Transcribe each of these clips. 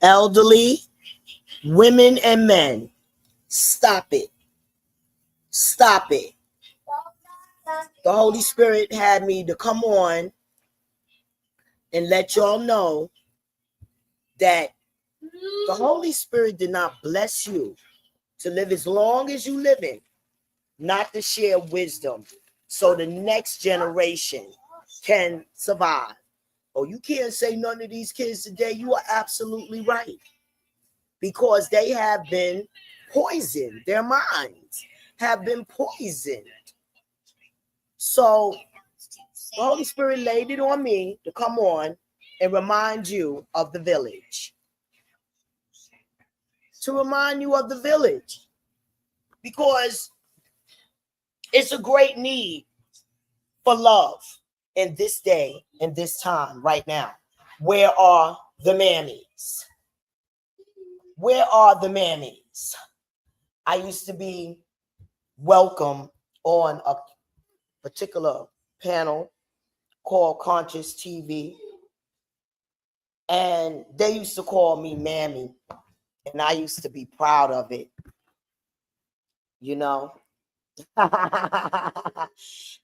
elderly, women and men. Stop it. Stop it. The Holy Spirit had me to come on and let y'all know that the Holy Spirit did not bless you to live as long as you live in, not to share wisdom so the next generation can survive. Oh, you can't say none of these kids today. You are absolutely right. Because they have been poisoned. Their minds have been poisoned. So the Holy Spirit laid it on me to come on and remind you of the village. To remind you of the village. Because it's a great need for love in this day, in this time, right now. Where are the mammies? Where are the mammies? I used to be welcome on a particular panel called Conscious TV, and they used to call me Mammy, and I used to be proud of it, you know.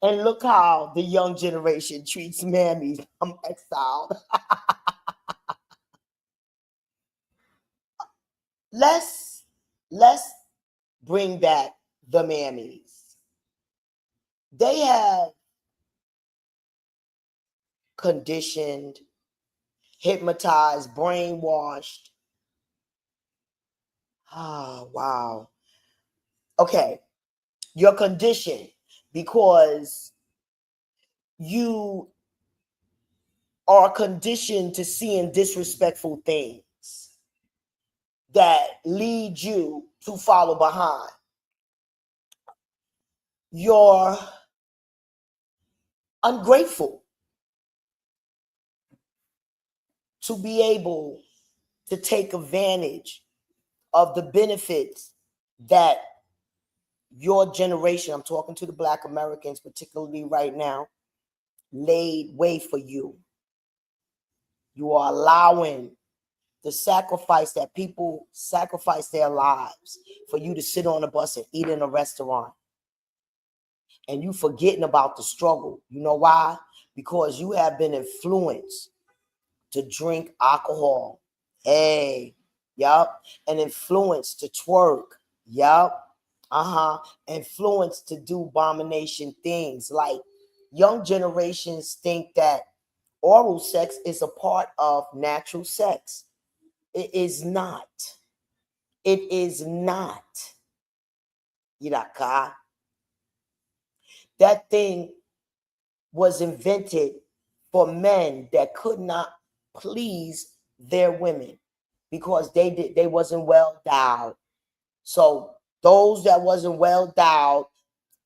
And look how the young generation treats mammies. I'm exiled. let's bring back the mammies. They have conditioned, hypnotized, brainwashed. Ah, wow. Okay, you're conditioned because you are conditioned to seeing disrespectful things that lead you to follow behind. You're ungrateful to be able to take advantage of the benefits that your generation, I'm talking to the Black Americans particularly right now, laid way for you. You are allowing the sacrifice that people sacrifice their lives for you to sit on a bus and eat in a restaurant. And you forgetting about the struggle. You know why? Because you have been influenced to drink alcohol. Hey, yup. And influenced to twerk. Yup. Influenced to do abomination things. Like young generations think that oral sex is a part of natural sex. It is not. It is not. Yiraka. That thing was invented for men that could not please their women because they wasn't well endowed. So those that wasn't well endowed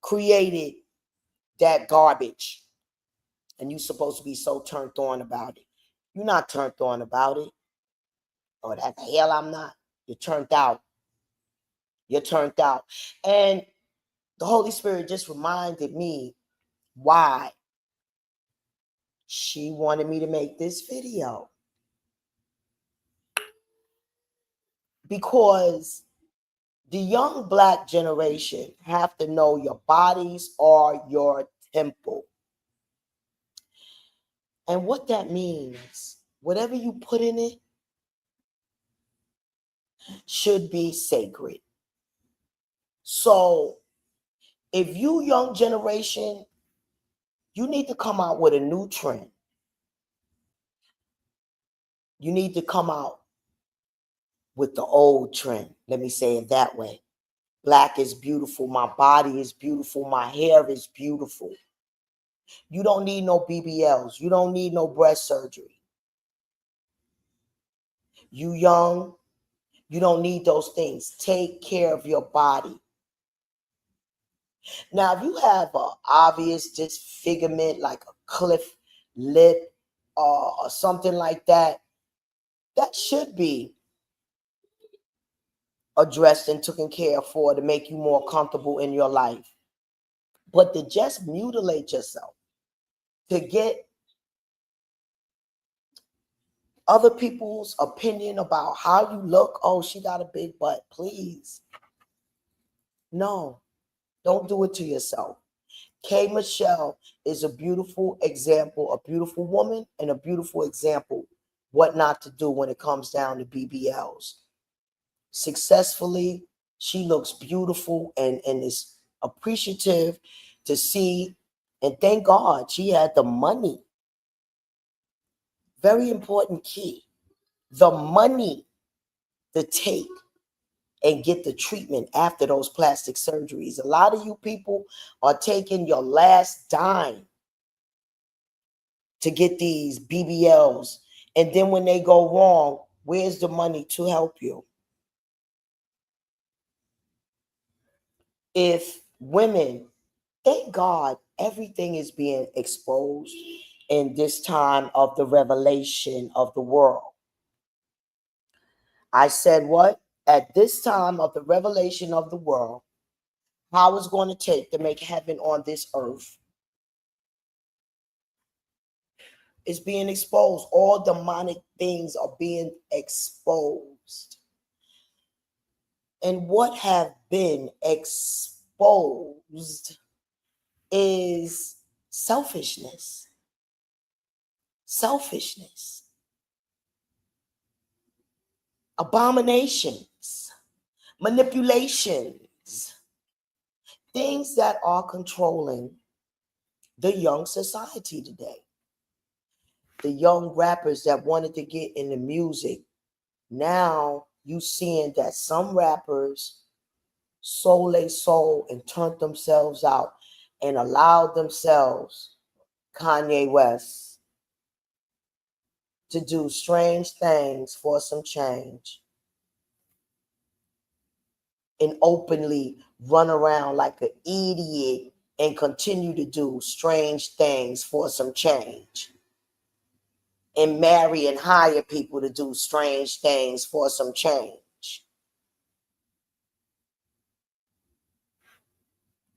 created that garbage. And you're supposed to be so turned on about it. You're not turned on about it. Oh, that the hell I'm not. You're turned out. You're turned out. And the Holy Spirit just reminded me why she wanted me to make this video. Because the young Black generation have to know your bodies are your temple. And what that means, whatever you put in it should be sacred. So if you young generation, you need to come out with a new trend. You need to come out with the old trend. Let me say it that way. Black is beautiful. My body is beautiful. My hair is beautiful. You don't need no BBLs. You don't need no breast surgery. You young, you don't need those things. Take care of your body. Now, if you have an obvious disfigurement like a cleft lip or something like that, that should be addressed and taken care of for to make you more comfortable in your life. But to just mutilate yourself, to get other people's opinion about how you look. Oh, she got a big butt. Please. No, don't do it to yourself. K. Michelle is a beautiful example, a beautiful woman, and a beautiful example what not to do when it comes down to BBLs. Successfully, she looks beautiful and is appreciative to see. And thank God she had the money. Very important key. The money to take and get the treatment after those plastic surgeries. A lot of you people are taking your last dime to get these BBLs. And then when they go wrong, where's the money to help you? If women, thank God, everything is being exposed in this time of the revelation of the world. I said what? At this time of the revelation of the world, how it's going to take to make heaven on this earth is being exposed. All demonic things are being exposed. And what have been exposed is selfishness. Selfishness. Abominations. Manipulations. Things that are controlling the young society today. The young rappers that wanted to get into music. Now you seeing that some rappers sold their soul and turned themselves out and allowed themselves, Kanye West, to do strange things for some change and openly run around like an idiot and continue to do strange things for some change and marry and hire people to do strange things for some change.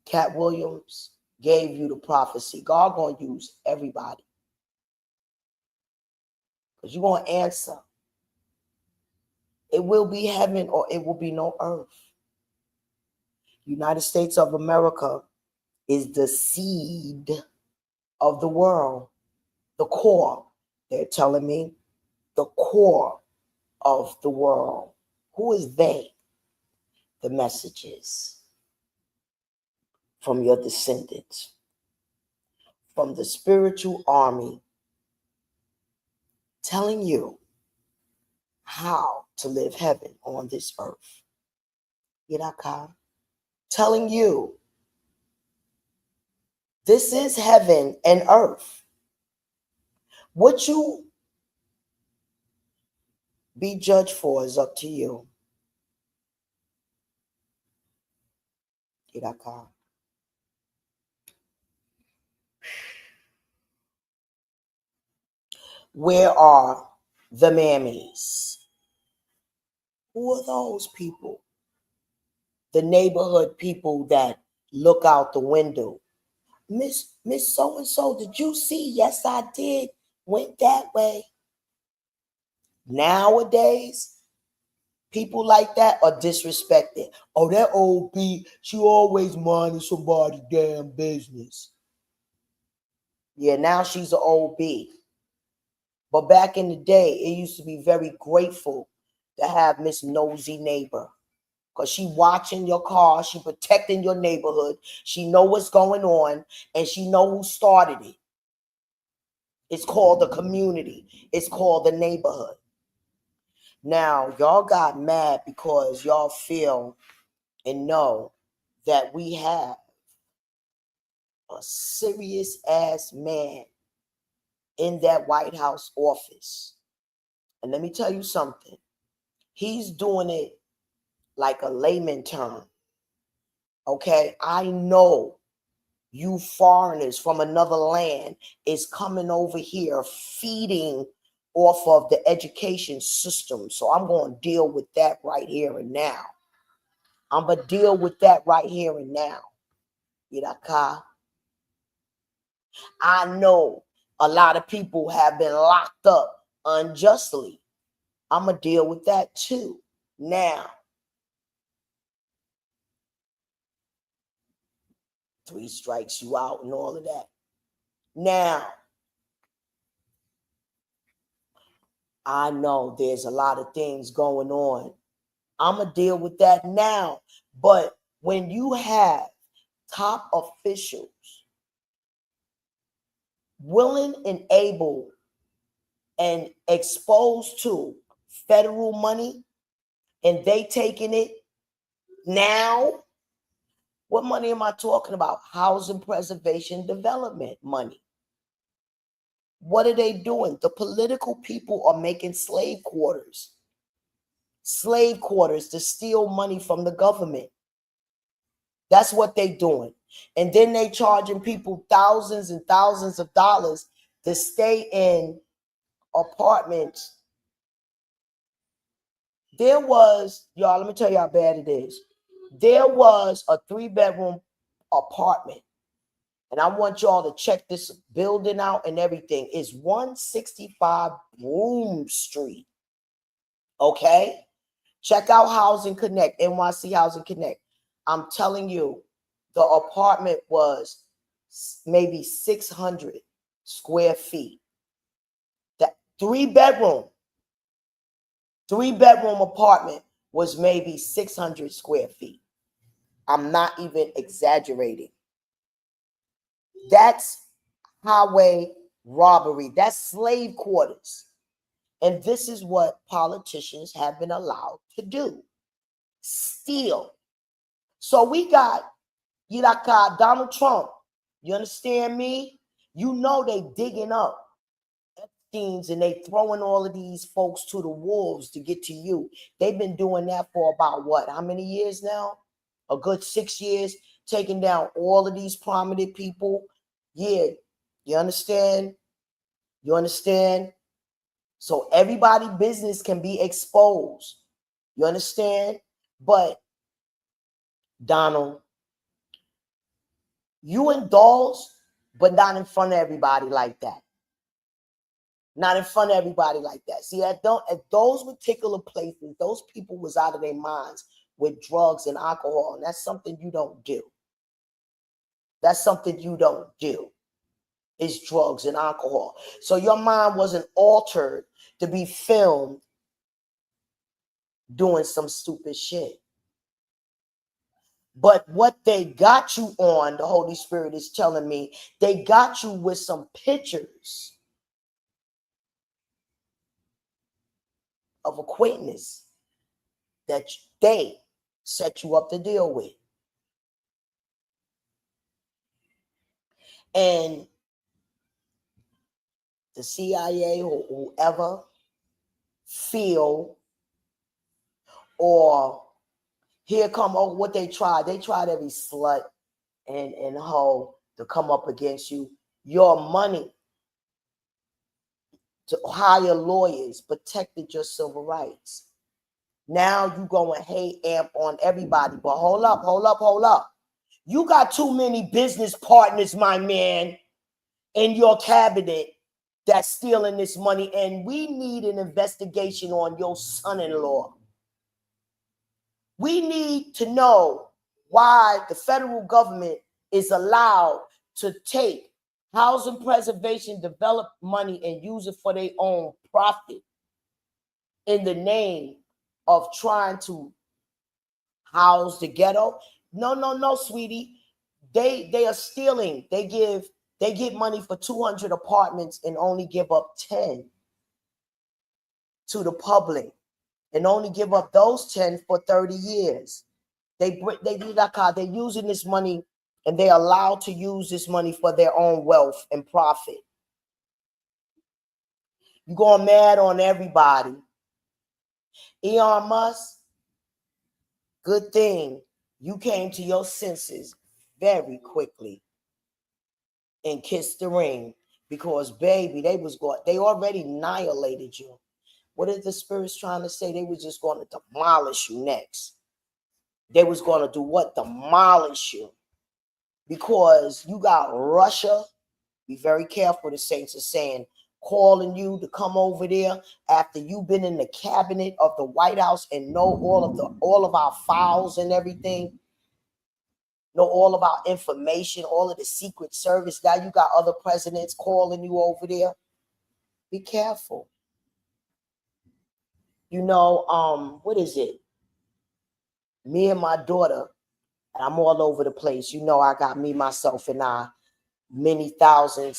Cat Williams gave you the prophecy. God gonna use everybody. Because you're gonna answer. It will be heaven or it will be no earth. United States of America is the seed of the world. The core. They're telling me the core of the world. Who is they? The messages from your descendants, from the spiritual army, telling you how to live heaven on this earth. Yiraka, telling you this is heaven and earth. What you be judged for is up to you. Yiraka. Where are the mammies? Who are those people? The neighborhood people that look out the window. Miss So-and-so, did you see? Yes, I did. Went that way. Nowadays, people like that are disrespected. Oh, that old B, she always minding somebody's damn business. Yeah, now she's an old B. But back in the day, it used to be very grateful to have Miss Nosy Neighbor. Because she watching your car, she protecting your neighborhood. She know what's going on, and she know who started it. It's called the community. It's called the neighborhood. Now, y'all got mad because y'all feel and know that we have a serious ass man in that White House office. And let me tell you something. He's doing it like a layman term. Okay? I know you foreigners from another land is coming over here feeding off of the education system. So I'm going to deal with that right here and now. I'm going to deal with that right here and now. Yiraka. I know a lot of people have been locked up unjustly. I'm going to deal with that too. Now, 3 strikes you out and all of that. Now, I know there's a lot of things going on. I'm going to deal with that now. But when you have top officials willing and able and exposed to federal money, and they taking it now, what money am I talking about? Housing preservation development money. What are they doing? The political people are making slave quarters to steal money from the government. That's what they doing. And then they charging people thousands and thousands of dollars to stay in apartments. There was, y'all, let me tell you how bad it is. There was a 3-bedroom apartment. And I want y'all to check this building out and everything. It's 165 Broome Street. Okay? Check out Housing Connect, NYC Housing Connect. I'm telling you, the apartment was maybe 600 square feet. That 3-bedroom apartment was maybe 600 square feet. I'm not even exaggerating. That's highway robbery. That's slave quarters. And this is what politicians have been allowed to do. Steal. So we got Donald Trump. You understand me? You know they digging up Epstein's and they throwing all of these folks to the wolves to get to you. They've been doing that for about what? How many years now? A good 6 years, taking down all of these prominent people. Yeah, you understand? You understand? So everybody's business can be exposed. You understand? But Donald, you indulge, but not in front of everybody like that. Not in front of everybody like that. See, at those particular places, those people was out of their minds with drugs and alcohol, and that's something you don't do. That's something you don't do, is drugs and alcohol. So your mind wasn't altered to be filmed doing some stupid shit. But what they got you on, the Holy Spirit is telling me, they got you with some pictures of acquaintance that they set you up to deal with. And the CIA or whoever feel, or here come, oh, what they tried. They tried every slut and hoe to come up against you. Your money to hire lawyers protected your civil rights. Now you go and hate amp on everybody. But hold up. You got too many business partners, my man, in your cabinet that's stealing this money. And we need an investigation on your son-in-law. We need to know why the federal government is allowed to take housing preservation, develop money, and use it for their own profit in the name of trying to house the ghetto. No, sweetie. They are stealing. They get money for 200 apartments and only give up 10 to the public, and only give up those 10 for 30 years. They do that car. They're using this money, and they're allowed to use this money for their own wealth and profit. You're going mad on everybody. Elon Musk, good thing you came to your senses very quickly and kissed the ring, because baby, they already annihilated you. What is the spirits trying to say? They were just going to demolish you next. They was going to do what? Demolish you. Because you got Russia. Be very careful, the saints are saying. calling you to come over there after you've been in the cabinet of the White House and know all of our files and everything, know all of our information, all of the Secret Service. Now you got other presidents calling you over there. Be careful. You know, what is it? Me and my daughter, and I'm all over the place. You know, I got me, myself, and I, many thousand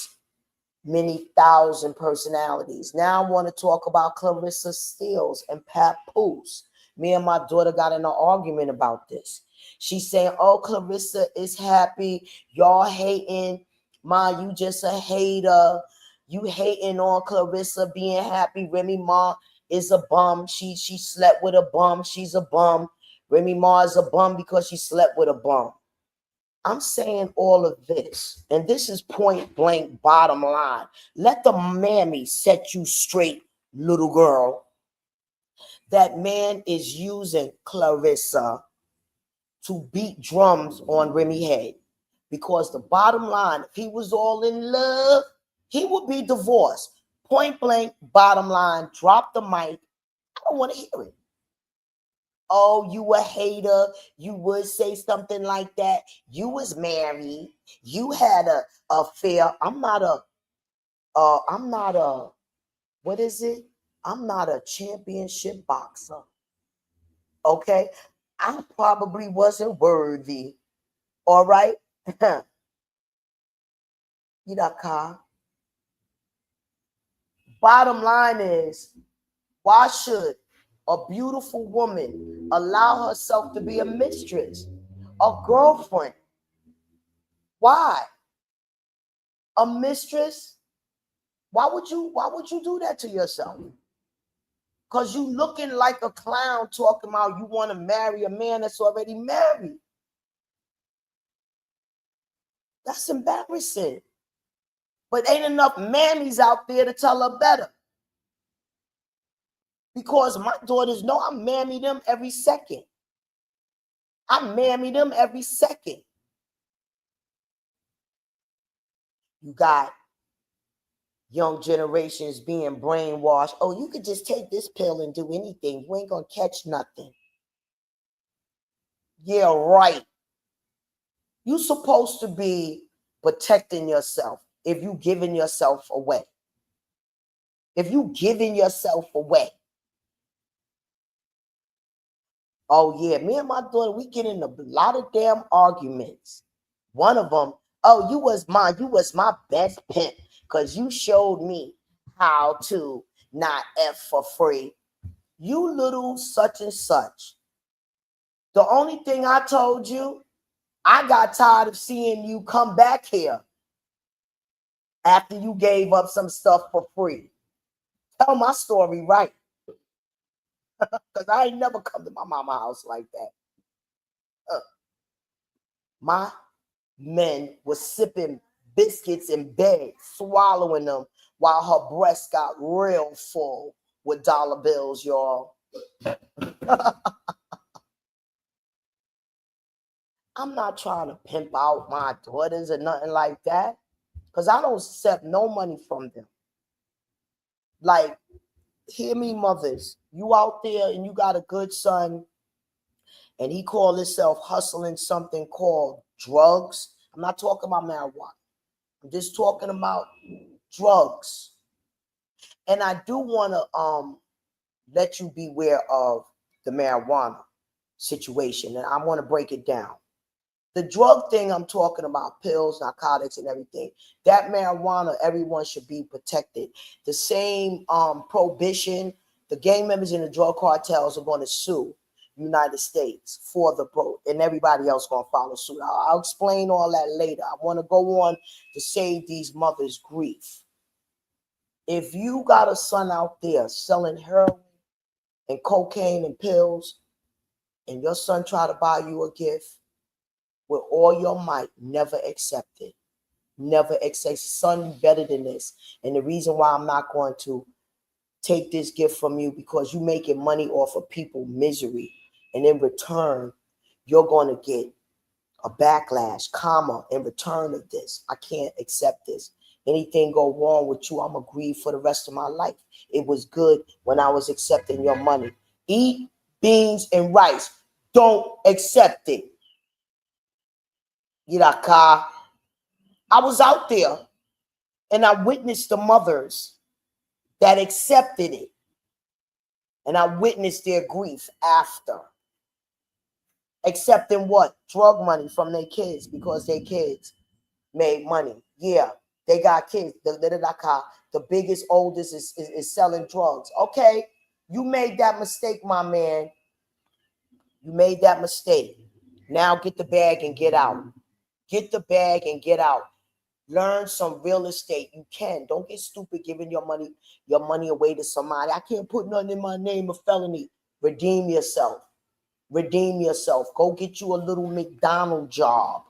personalities. Now I want to talk about Clarissa Steele and Papoose. Me and my daughter got in an argument about this. She's saying, oh, Clarissa is happy. Y'all hating. Ma, you just a hater. You hating on Clarissa being happy. Remy Ma is a bum. She slept with a bum. She's a bum. Remy Ma is a bum because she slept with a bum. I'm saying all of this, and this is point blank bottom line. Let the mammy set you straight, little girl. That man is using Clarissa to beat drums on Remy head. Because the bottom line, if he was all in love, he would be divorced. Point blank, bottom line, drop the mic. I don't want to hear it. Oh, you a hater. You would say something like that. You was married. You had a affair. I'm not a, what is it? I'm not a championship boxer. Okay? I probably wasn't worthy. All right? You got car. Bottom line is, why should a beautiful woman allow herself to be a mistress, a girlfriend? Why? A mistress? Why would you do that to yourself? Because you looking like a clown talking about you want to marry a man that's already married. That's embarrassing. But ain't enough mammies out there to tell her better. Because my daughters know I mammy them every second. I mammy them every second. You got young generations being brainwashed. Oh, you could just take this pill and do anything. You ain't gonna catch nothing. Yeah, right. You're supposed to be protecting yourself if you giving yourself away. If you giving yourself away. Oh yeah, me and my daughter, we get in a lot of damn arguments. One of them, oh, you was my best pimp because you showed me how to not F for free. You little such and such. The only thing I told you, I got tired of seeing you come back here after you gave up some stuff for free. Tell my story right. Because I ain't never come to my mama's house like that. My men were sipping biscuits in bed, swallowing them while her breast got real full with dollar bills, y'all. I'm not trying to pimp out my daughters or nothing like that, because I don't accept no money from them. Like, hear me, mothers. You out there and you got a good son and he called himself hustling something called drugs. I'm not talking about marijuana. I'm just talking about drugs. And I do want to let you beware of the marijuana situation. And I want to break it down. The drug thing I'm talking about, pills, narcotics, and everything, that marijuana, everyone should be protected. The same prohibition, the gang members in the drug cartels are going to sue United States for the pro, and everybody else going to follow suit. I'll explain all that later. I want to go on to save these mothers grief. If you got a son out there selling heroin and cocaine and pills, and your son try to buy you a gift, with all your might, never accept it. Never accept, son, you better than this. And the reason why I'm not going to take this gift from you, because you making money off of people's misery. And in return, you're going to get a backlash, karma in return of this. I can't accept this. Anything go wrong with you, I'm gonna grieve for the rest of my life. It was good when I was accepting your money. Eat beans and rice. Don't accept it. Yiraka. I was out there and I witnessed the mothers that accepted it. And I witnessed their grief after. Accepting what? Drug money from their kids because their kids made money. Yeah, they got kids. The biggest, oldest is selling drugs. Okay, you made that mistake, my man. You made that mistake. Now get the bag and get out. Get the bag and get out. Learn some real estate. You can. Don't get stupid giving your money away to somebody. I can't put nothing in my name, a felony. Redeem yourself. Redeem yourself. Go get you a little McDonald's job.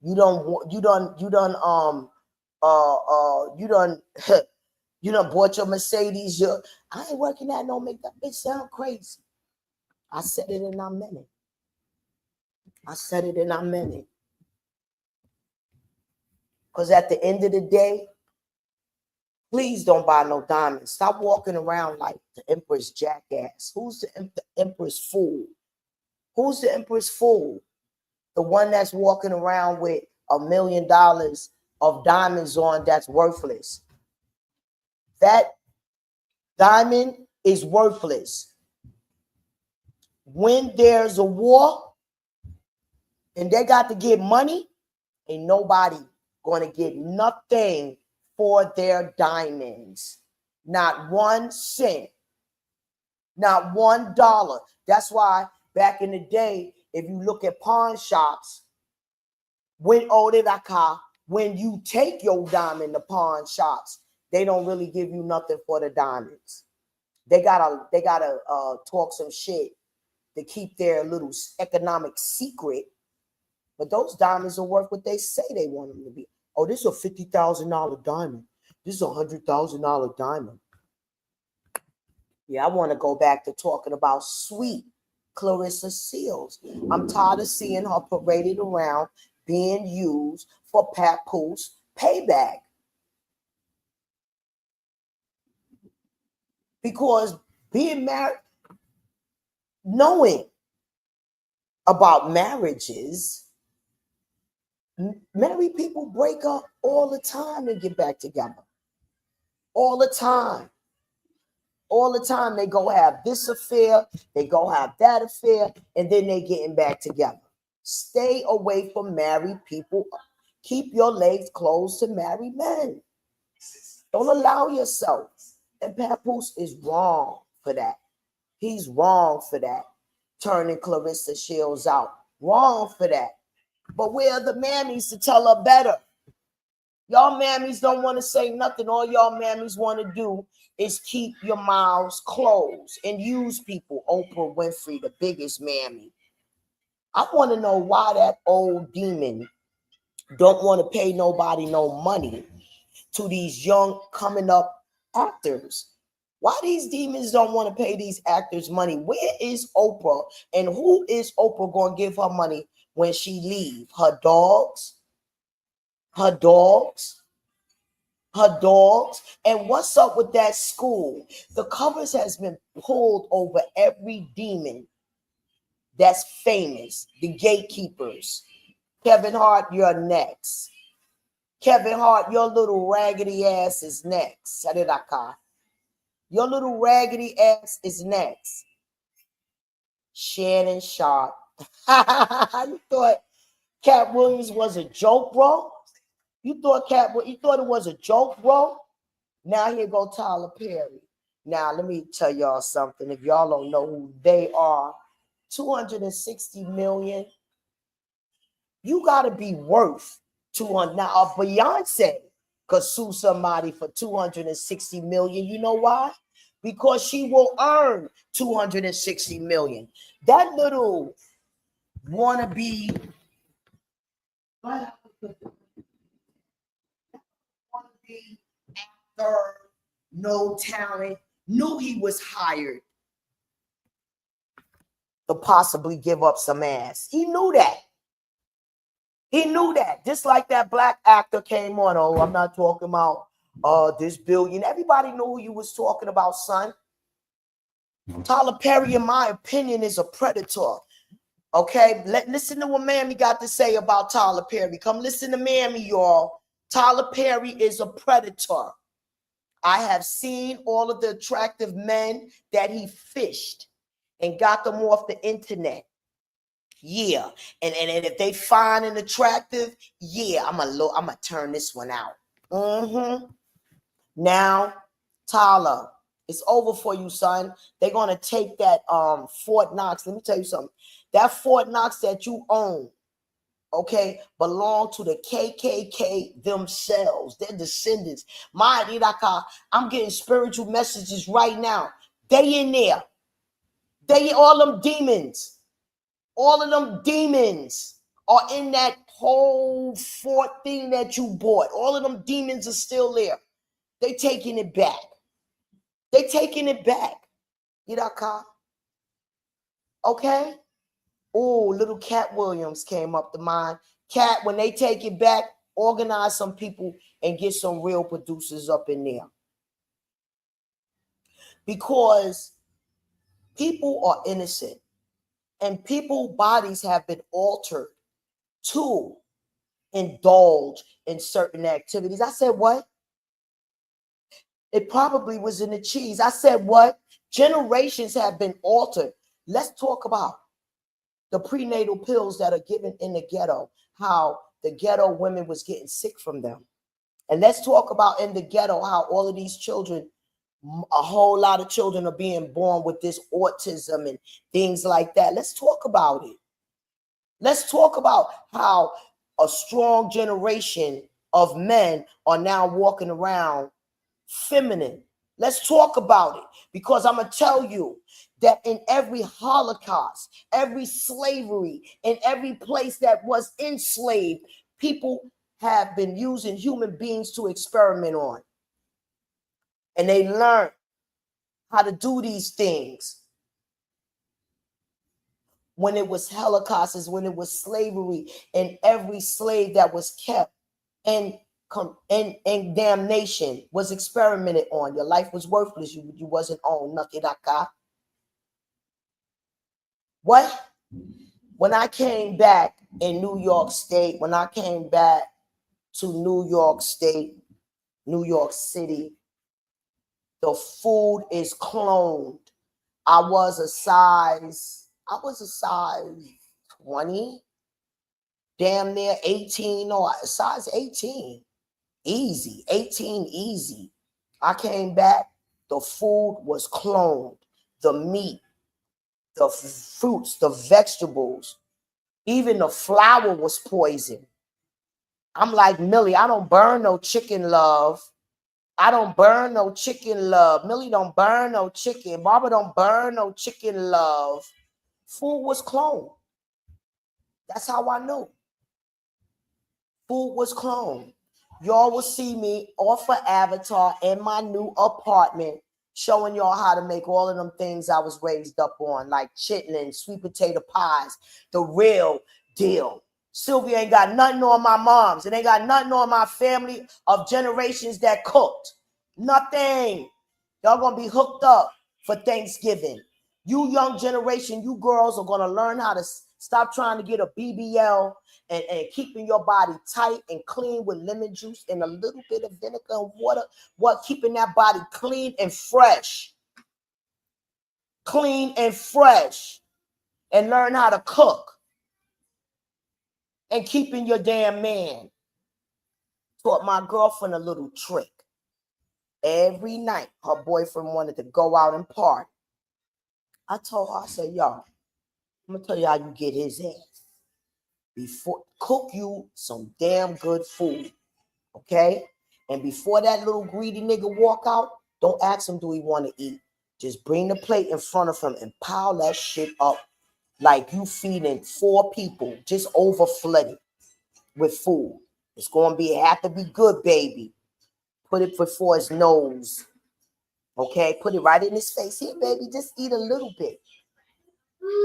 You done you done bought your Mercedes. I ain't working at no make that bitch sound crazy. I said it and I meant it. I said it and I meant it. Because at the end of the day, please don't buy no diamonds. Stop walking around like the Empress jackass. Who's the Empress fool? Who's the Empress fool? The one that's walking around with $1 million of diamonds on that's worthless. That diamond is worthless. When there's a war and they got to get money, ain't nobody going to get nothing for their diamonds. Not 1 cent. Not $1. That's why back in the day, if you look at pawn shops, when you take your diamond to pawn shops, they don't really give you nothing for the diamonds. They gotta talk some shit to keep their little economic secret. But those diamonds are worth what they say they want them to be. Oh, this is a $50,000 diamond. This is a $100,000 diamond. Yeah, I want to go back to talking about sweet Clarissa Seals. I'm tired of seeing her paraded around being used for Papoose payback. Because being married, knowing about marriages, married people break up all the time and get back together. All the time. All the time they go have this affair, they go have that affair, and then they getting back together. Stay away from married people. Keep your legs closed to married men. Don't allow yourself. And Papoose is wrong for that. He's wrong for that. Turning Clarissa Shields out. Wrong for that. But where are the mammies to tell her better? Y'all mammies don't want to say nothing. All y'all mammies want to do is keep your mouths closed and use people. Oprah Winfrey, the biggest mammy. I want to know why that old demon don't want to pay nobody no money to these young coming up actors. Why these demons don't want to pay these actors money? Where is Oprah? And who is Oprah going to give her money when she leave? Her dogs? Her dogs? Her dogs? And what's up with that school? The covers has been pulled over every demon that's famous. The gatekeepers. Kevin Hart, you're next. Kevin Hart, your little raggedy ass is next. Your little raggedy ass is next. Shannon Sharp. You thought Cat Williams was a joke, bro? You thought it was a joke, bro? Now here go Tyler Perry. Now let me tell y'all something. If y'all don't know who they are, 260 million. You gotta be worth 200. Now a Beyonce could sue somebody for 260 million. You know why? Because she will earn 260 million. That little wannabe actor, no talent, knew he was hired to possibly give up some ass. He knew that. He knew that. Just like that black actor came on. Oh, I'm not talking about this billion. Everybody knew who you was talking about, son. Tyler Perry, in my opinion, is a predator. Okay, listen to what Mammy got to say about Tyler Perry. Come listen to Mammy, y'all. Tyler Perry is a predator. I have seen all of the attractive men that he fished and got them off the internet. Yeah, and if they find an attractive, yeah, I'm gonna turn this one out. Now, Tyler, it's over for you, son. They're gonna take that Fort Knox. Let me tell you something. That Fort Knox that you own, okay, belong to the KKK themselves, their descendants. I'm getting spiritual messages right now. They in there. They all them demons. All of them demons are in that whole fort thing that you bought. All of them demons are still there. They taking it back. They taking it back. Yidaka. Okay? Oh, little Cat Williams came up to mind. Cat, when they take it back, organize some people and get some real producers up in there. Because people are innocent and people's bodies have been altered to indulge in certain activities. I said, what? It probably was in the cheese. I said, what? Generations have been altered. Let's talk about the prenatal pills that are given in the ghetto, how the ghetto women was getting sick from them. And let's talk about in the ghetto how all of these children, a whole lot of children are being born with this autism and things like that. Let's talk about it. Let's talk about how a strong generation of men are now walking around feminine. Let's talk about it, because I'm going to tell you that in every Holocaust, every slavery, in every place that was enslaved, people have been using human beings to experiment on. And they learned how to do these things. When it was Holocaust, when it was slavery, and every slave that was kept and damnation was experimented on. Your life was worthless. You wasn't on nothing. What? When I came back in New York State, when I came back to New York State, New York City, the food is cloned. I was a size 20, damn near 18, or size 18. Easy, 18 easy. I came back, the food was cloned. The meat, the fruits, the vegetables, even the flour was poisoned. I'm like, Millie, I don't burn no chicken, love. I don't burn no chicken, love. Millie don't burn no chicken. Barbara don't burn no chicken, love. Food was cloned. That's how I know. Food was cloned. Y'all will see me off of Avatar in my new apartment, showing y'all how to make all of them things I was raised up on, like chitlins, sweet potato pies, the real deal. Sylvia ain't got nothing on my mom's. It ain't got nothing on my family of generations that cooked. Nothing. Y'all gonna be hooked up for Thanksgiving. You young generation, you girls are gonna learn how to stop trying to get a BBL and keeping your body tight and clean with lemon juice and a little bit of vinegar and water. What? Keeping that body clean and fresh. Clean and fresh. And learn how to cook. And keeping your damn man. Taught my girlfriend a little trick. Every night, her boyfriend wanted to go out and party. I told her, I said, y'all, I'm going to tell you how you get his ass. Before, cook you some damn good food, okay? And before that little greedy nigga walk out, don't ask him, do he want to eat? Just bring the plate in front of him and pile that shit up like you feeding 4 people, just over flooded with food. It's going to have to be good, baby. Put it before his nose, okay? Put it right in his face. Here, baby, just eat a little bit.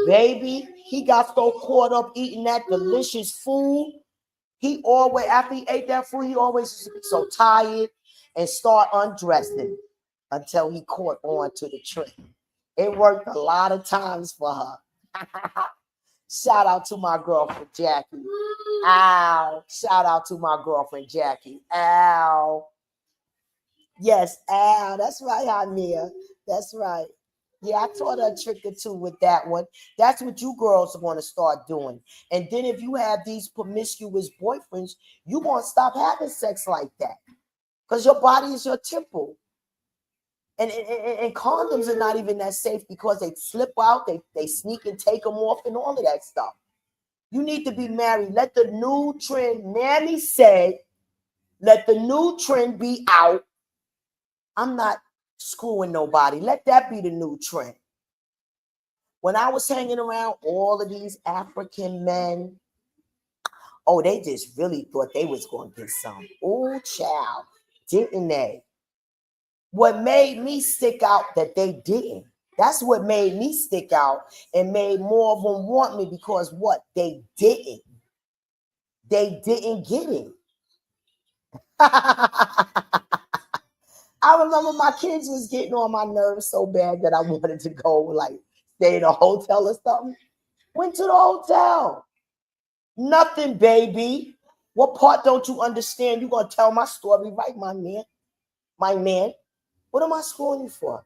Baby, he got so caught up eating that delicious food. He always, after he ate that food, he always used to be so tired and start undressing until he caught on to the trick. It worked a lot of times for her. Shout out to my girlfriend, Jackie. Ow. Shout out to my girlfriend, Jackie. Ow. Yes, ow. That's right, Ania. That's right. Yeah, I taught her a trick or two with that one. That's what you girls are going to start doing. And then if you have these promiscuous boyfriends, you're going to stop having sex like that because your body is your temple. And condoms are not even that safe because they slip out, they sneak and take them off and all of that stuff. You need to be married. Let the new trend, Mammy said, let the new trend be out. I'm not screwing nobody. Let that be the new trend. When I was hanging around all of these African men, oh, they just really thought they was going to get some. Oh, child, didn't they? What made me stick out that they didn't. That's what made me stick out and made more of them want me because what? They didn't. They didn't get it. I remember my kids was getting on my nerves so bad that I wanted to go like stay in a hotel or something. Went to the hotel. Nothing, baby. What part don't you understand? You gonna tell my story, right, my man? My man. What am I screwing you for?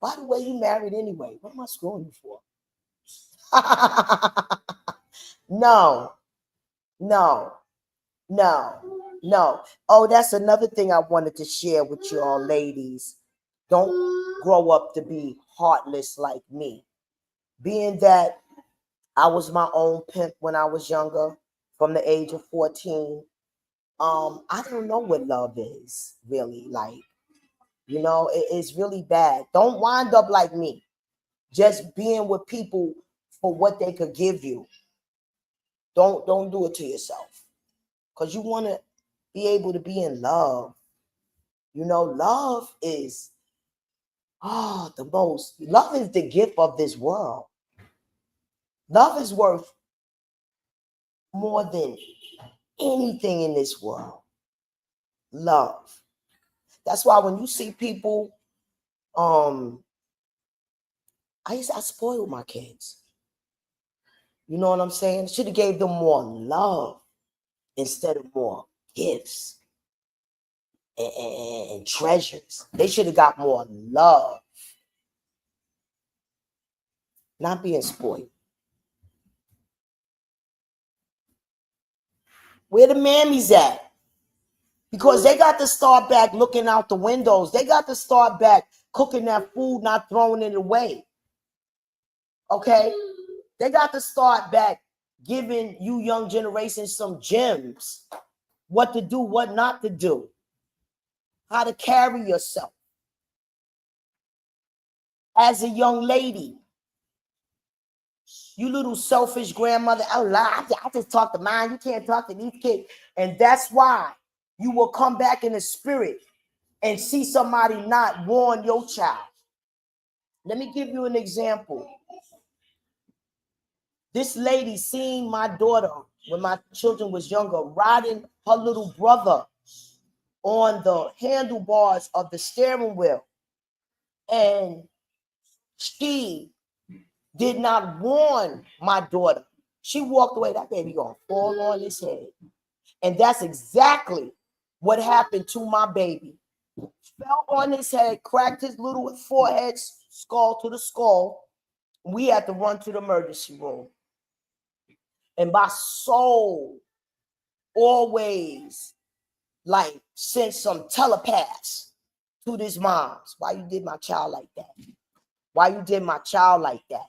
By the way, you married anyway. What am I screwing you for? No, no, no, no. Oh, that's another thing I wanted to share with y'all ladies. Don't grow up to be heartless like me. Being that I was my own pimp when I was younger, from the age of 14. I don't know what love is really like. It's really bad. Don't wind up like me, just being with people for what they could give you. Don't do it to yourself, because you want to be able to be in love. Love is love is the gift of this world. Love is worth more than anything in this world. Love. That's why when you see people, I spoiled my kids. You know what I'm saying? Should have gave them more love instead of more gifts and treasures. They should have got more love, not being spoiled. Where the mammies at? Because they got to start back looking out the windows. They got to start back cooking that food, not throwing it away. Okay? They got to start back giving you young generations some gems. What to do, what not to do. How to carry yourself. As a young lady. You little selfish grandmother. Oh, I just talk to mine. You can't talk to these kids. And that's why you will come back in the spirit and see somebody not warn your child. Let me give you an example. This lady seen my daughter when my children was younger riding her little brother on the handlebars of the steering wheel. And she did not warn my daughter. She walked away. That baby gonna fall on his head. And that's exactly what happened to my baby. Fell on his head, cracked his little forehead, skull to the skull. We had to run to the emergency room. And my soul always like sent some telepaths to these moms. Why you did my child like that? Why you did my child like that?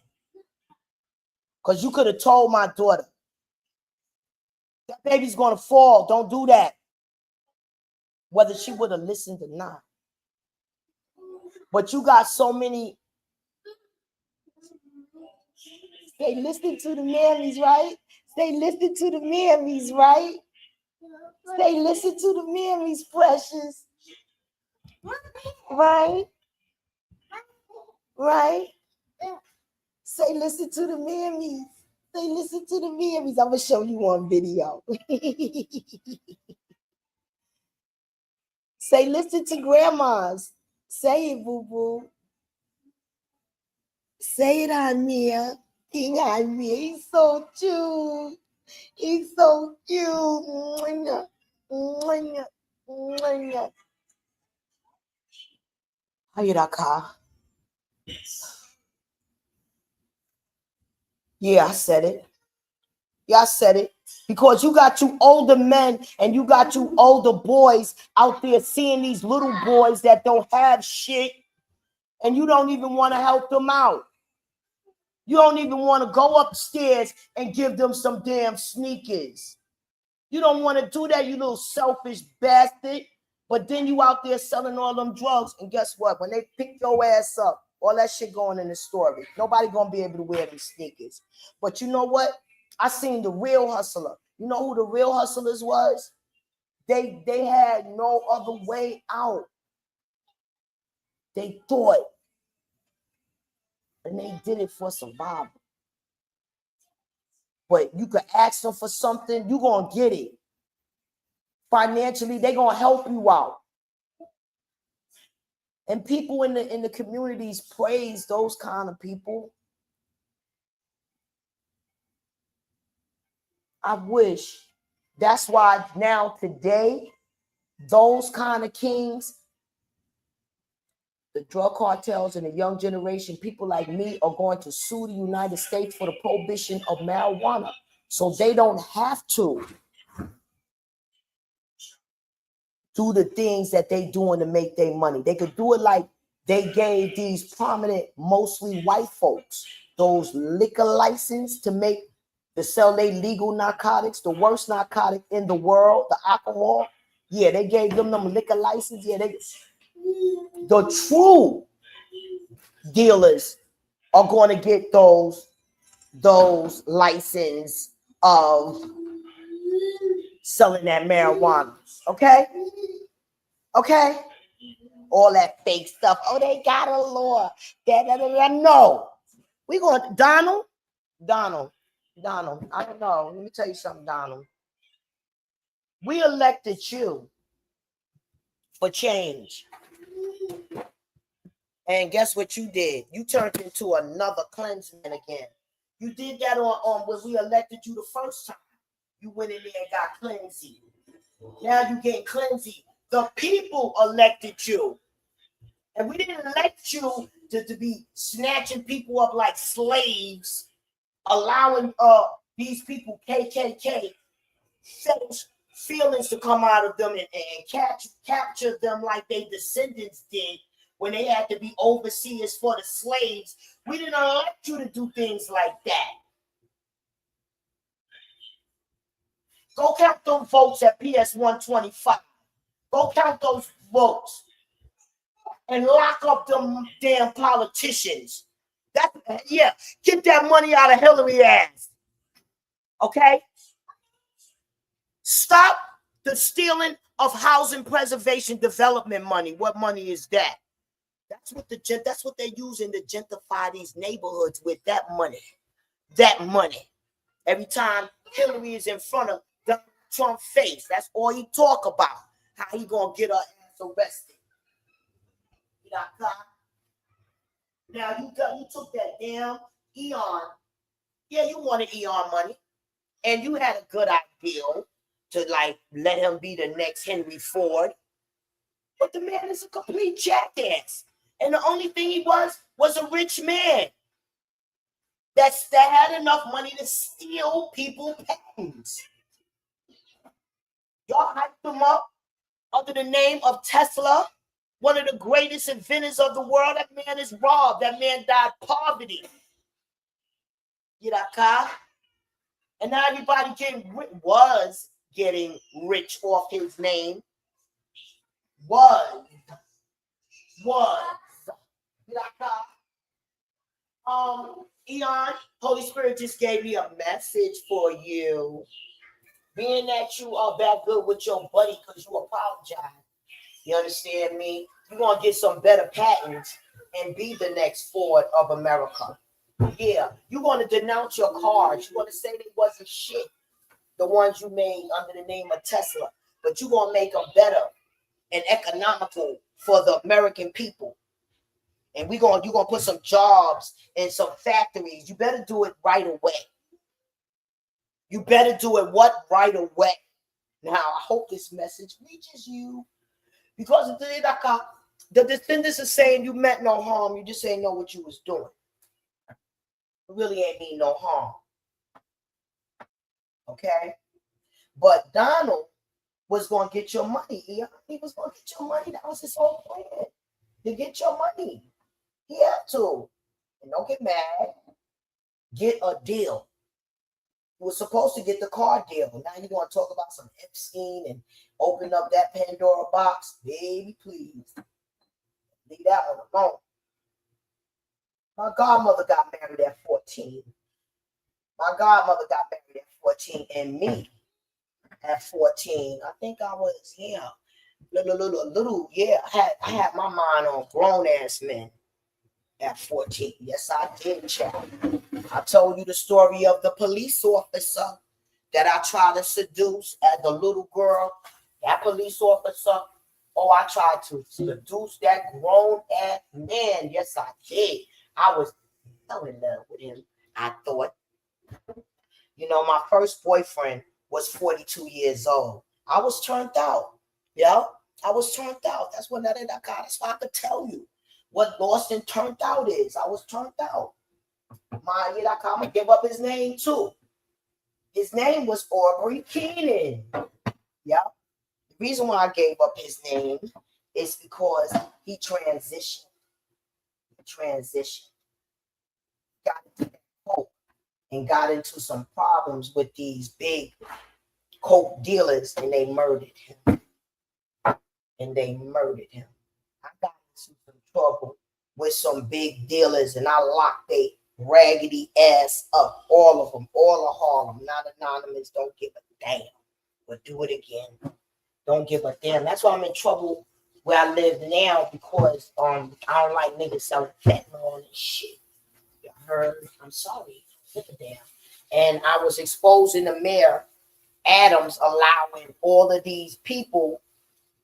Because you could have told my daughter, that baby's going to fall. Don't do that. Whether she would have listened or not. But you got so many. Stay listening to the mammies, right? Stay listening to the mammies, right? Stay listening to the mammies, precious. Right? Right? Say listen to the mammies. Say, listen to the mammies. I'm gonna show you on video. Say, listen to grandmas. Say it, boo boo. Say it on Mia. King on Mia. He's so cute. He's so cute. Mwah, mwah, mwah. How you that car? Yeah, I said it. Yeah, I said it. Because you got you older men and you got you older boys out there seeing these little boys that don't have shit, and you don't even want to help them out. You don't even want to go upstairs and give them some damn sneakers. You don't want to do that, you little selfish bastard. But then you out there selling all them drugs, and guess what? When they pick your ass up, all that shit going in the story. Nobody gonna be able to wear them sneakers. But you know what? I seen the real hustler. You know who the real hustlers was? They had no other way out. They thought, and they did it for survival. But you could ask them for something, you gonna get it. Financially, they gonna help you out. And people in the communities praise those kind of people. I wish. That's why now today, those kind of kings, the drug cartels and the young generation, people like me are going to sue the United States for the prohibition of marijuana. So they don't have to do the things that they doing to make their money. They could do it like they gave these prominent, mostly white folks, those liquor license to sell their legal narcotics, the worst narcotic in the world, the alcohol. Yeah, they gave them liquor license. Yeah, the true dealers are going to get those license of selling that marijuana. Okay? Okay? All that fake stuff. Oh, they got a law. No. We going to Donald. I don't know. Let me tell you something, Donald. We elected you for change. And guess what you did? You turned into another Klansman again. You did that on when we elected you the first time. You went in there and got cleansy. Now you getting cleansy. The people elected you. And we didn't elect you to be snatching people up like slaves, allowing these people KKK feelings to come out of them and capture them like their descendants did when they had to be overseers for the slaves. We didn't elect you to do things like that. Go count those votes at PS 125. Go count those votes and lock up them damn politicians. Get that money out of Hillary's ass. Okay? Stop the stealing of housing preservation development money. What money is that? That's what they're using to gentrify these neighborhoods with, that money. That money. Every time Hillary is in front of Donald Trump's face, that's all he talk about. How he gonna get her ass arrested. Now you took that damn Eon. Yeah, you wanted Eon money. And you had a good idea to like let him be the next Henry Ford. But the man is a complete jackass. And the only thing he was a rich man that had enough money to steal people's patents. Y'all hyped him up under the name of Tesla, one of the greatest inventors of the world. That man is robbed. That man died poverty. You know, car? And now everybody was getting rich off his name. Was. You know, car? Eon, Holy Spirit just gave me a message for you. Being that you are back good with your buddy because you apologize. You understand me? You're going to get some better patents and be the next Ford of America. Yeah, you're going to denounce your cars. You're going to say they wasn't shit, the ones you made under the name of Tesla. But you're going to make them better and economical for the American people. And you're going to put some jobs in some factories. You better do it right away. You better do it right away. Now, I hope this message reaches you. Because the descendants are saying you meant no harm. You just ain't know what you was doing. It really ain't mean no harm. Okay? But Donald was going to get your money. He was going to get your money. That was his whole plan. To get your money. He had to. And don't get mad. Get a deal. You were supposed to get the car deal. Now you're going to talk about some Epstein and open up that Pandora box. Baby, please. Leave that one alone. My godmother got married at 14. My godmother got married at 14 and me at 14. I think I was, little, yeah. I had my mind on grown ass men at 14. Yes, I did, child. I told you the story of the police officer that I tried to seduce as a little girl. That police officer, I tried to seduce that grown ass man. Yes, I did. I was so in love with him, I thought. My first boyfriend was 42 years old. I was turned out. Yeah, I was turned out. That's what that's why I could tell you what lost and turned out is. I was turned out. I'm gonna give up his name too. His name was Aubrey Keenan. Yeah. The reason why I gave up his name is because he transitioned. Got into that coke and got into some problems with these big coke dealers, and they murdered him. I got into some trouble with some big dealers, and I locked their raggedy ass up. All of them, all of Harlem, not anonymous. Don't give a damn. But do it again. Don't give a damn. That's why I'm in trouble where I live now, because I don't like niggas selling fentanyl and shit. You heard? I'm sorry. Give a damn. And I was exposing the mayor Adams, allowing all of these people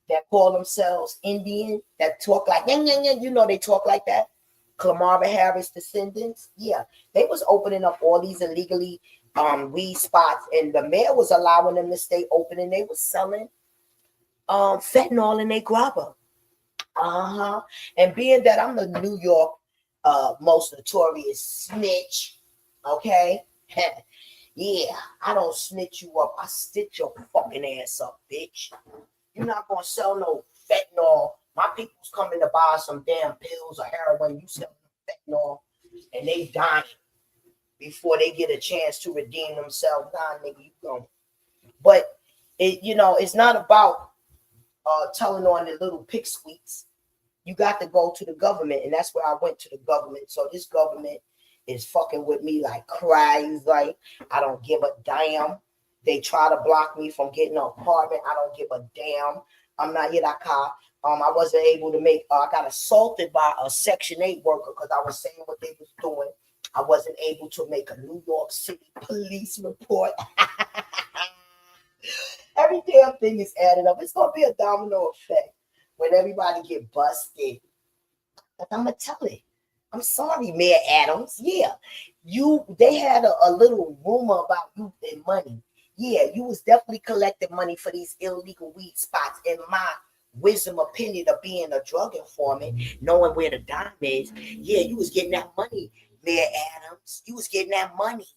that call themselves Indian, that talk like, they talk like that. Kamala Harris descendants. Yeah, they was opening up all these illegally weed spots, and the mayor was allowing them to stay open, and they was selling fentanyl in their grabber. And being that I'm the New York most notorious snitch, okay? Yeah, I don't snitch you up. I stitch your fucking ass up, bitch. You're not gonna sell no fentanyl. My people's coming to buy some damn pills or heroin. You sell fentanyl, and they dying before they get a chance to redeem themselves. Nah, nigga, you going. But it's not about telling on the little pipsqueaks. You got to go to the government, and that's where I went to the government. So this government is fucking with me like crazy. Like, I don't give a damn. They try to block me from getting an apartment. I don't give a damn. I'm not yet a cop. I wasn't able to make. I got assaulted by a Section 8 worker because I was saying what they was doing. I wasn't able to make a New York City police report. Every damn thing is added up. It's gonna be a domino effect when everybody get busted. But I'm gonna tell it. I'm sorry, Mayor Adams. Yeah, they had a little rumor about you and money. Yeah, you was definitely collecting money for these illegal weed spots. In my wisdom opinion of being a drug informant, knowing where the dime is, yeah, you was getting that money, Mayor Adams. You was getting that money,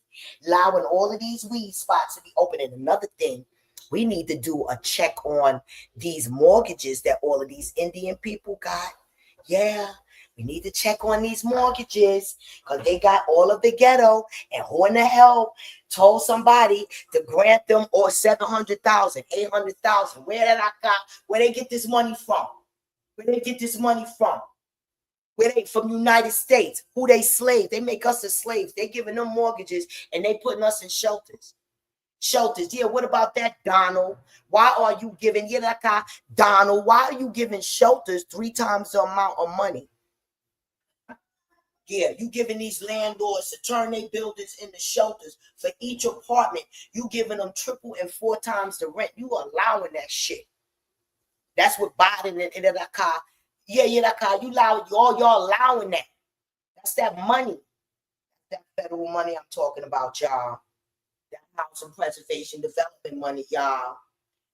allowing all of these weed spots to be open. And another thing, we need to do a check on these mortgages that all of these Indian people got. Yeah, we need to check on these mortgages because they got all of the ghetto. And who in the hell told somebody to grant them or 700,000, 800,000? Where they get this money from? Where they get this money from? Where they from? United States? Who they slave? They make us as slaves. They giving them mortgages and they putting us in shelters. Shelters. Yeah, what about that, Donald? Why are you giving Donald? Why are you giving shelters 3 times the amount of money? Yeah, you giving these landlords to turn their buildings into shelters for each apartment. You giving them 3 and 4 times the rent. You allowing that shit. That's what Biden and that car. Yeah, that car. You allow y'all allowing that. That's that money. That federal money I'm talking about, y'all. That housing preservation development money, y'all.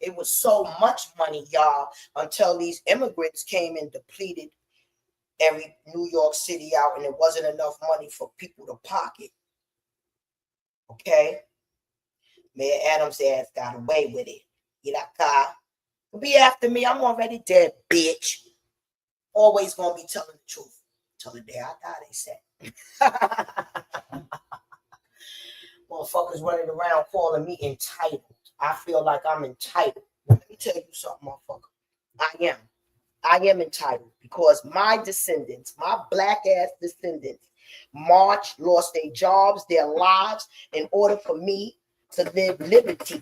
It was so much money, y'all, until these immigrants came and depleted every New York City out, and it wasn't enough money for people to pocket. Okay? Mayor Adams' ass got away with it. Get car. Be after me. I'm already dead, bitch. Always gonna be telling the truth. Till the day I die, they say. Motherfuckers running around calling me entitled. I feel like I'm entitled. Let me tell you something, motherfucker. I am entitled because my descendants, my black ass descendants, marched, lost their jobs, their lives in order for me to live liberty.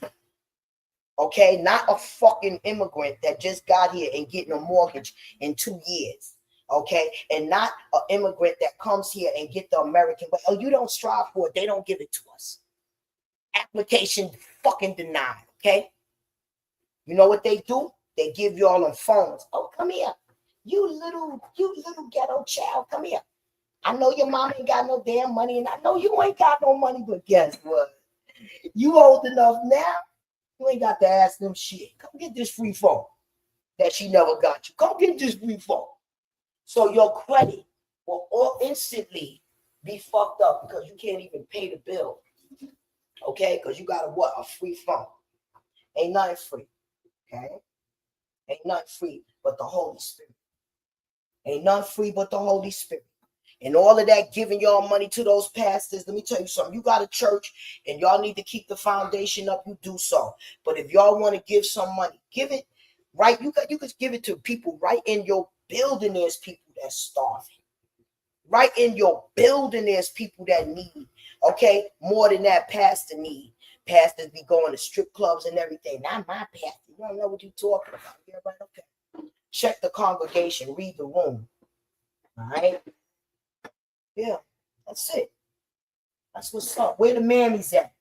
Okay, not a fucking immigrant that just got here and getting a mortgage in 2 years. Okay, and not an immigrant that comes here and get the American, but you don't strive for it, they don't give it to us. Application fucking denied. Okay, you know what they do? They give you all on phones. Oh, come here. You little ghetto child, come here. I know your mom ain't got no damn money, and I know you ain't got no money, but guess what? You old enough now, you ain't got to ask them shit. Come get this free phone that she never got you. Come get this free phone. So your credit will all instantly be fucked up because you can't even pay the bill. Okay? Because you got a free phone. Ain't nothing free. Okay? Ain't nothing free but the Holy Spirit. Ain't nothing free but the Holy Spirit. And all of that giving y'all money to those pastors, let me tell you something. You got a church and y'all need to keep the foundation up, you do so. But if y'all want to give some money, give it right. You could give it to people right in your building. There's people that's starving. Right in your building, there's people that need, okay, more than that pastor need. Pastors be going to strip clubs and everything. Not my pastor. You don't know what you're talking about. Yeah, right, okay. Check the congregation, read the room. All right. Yeah, that's it. That's what's up. Where the mammies at?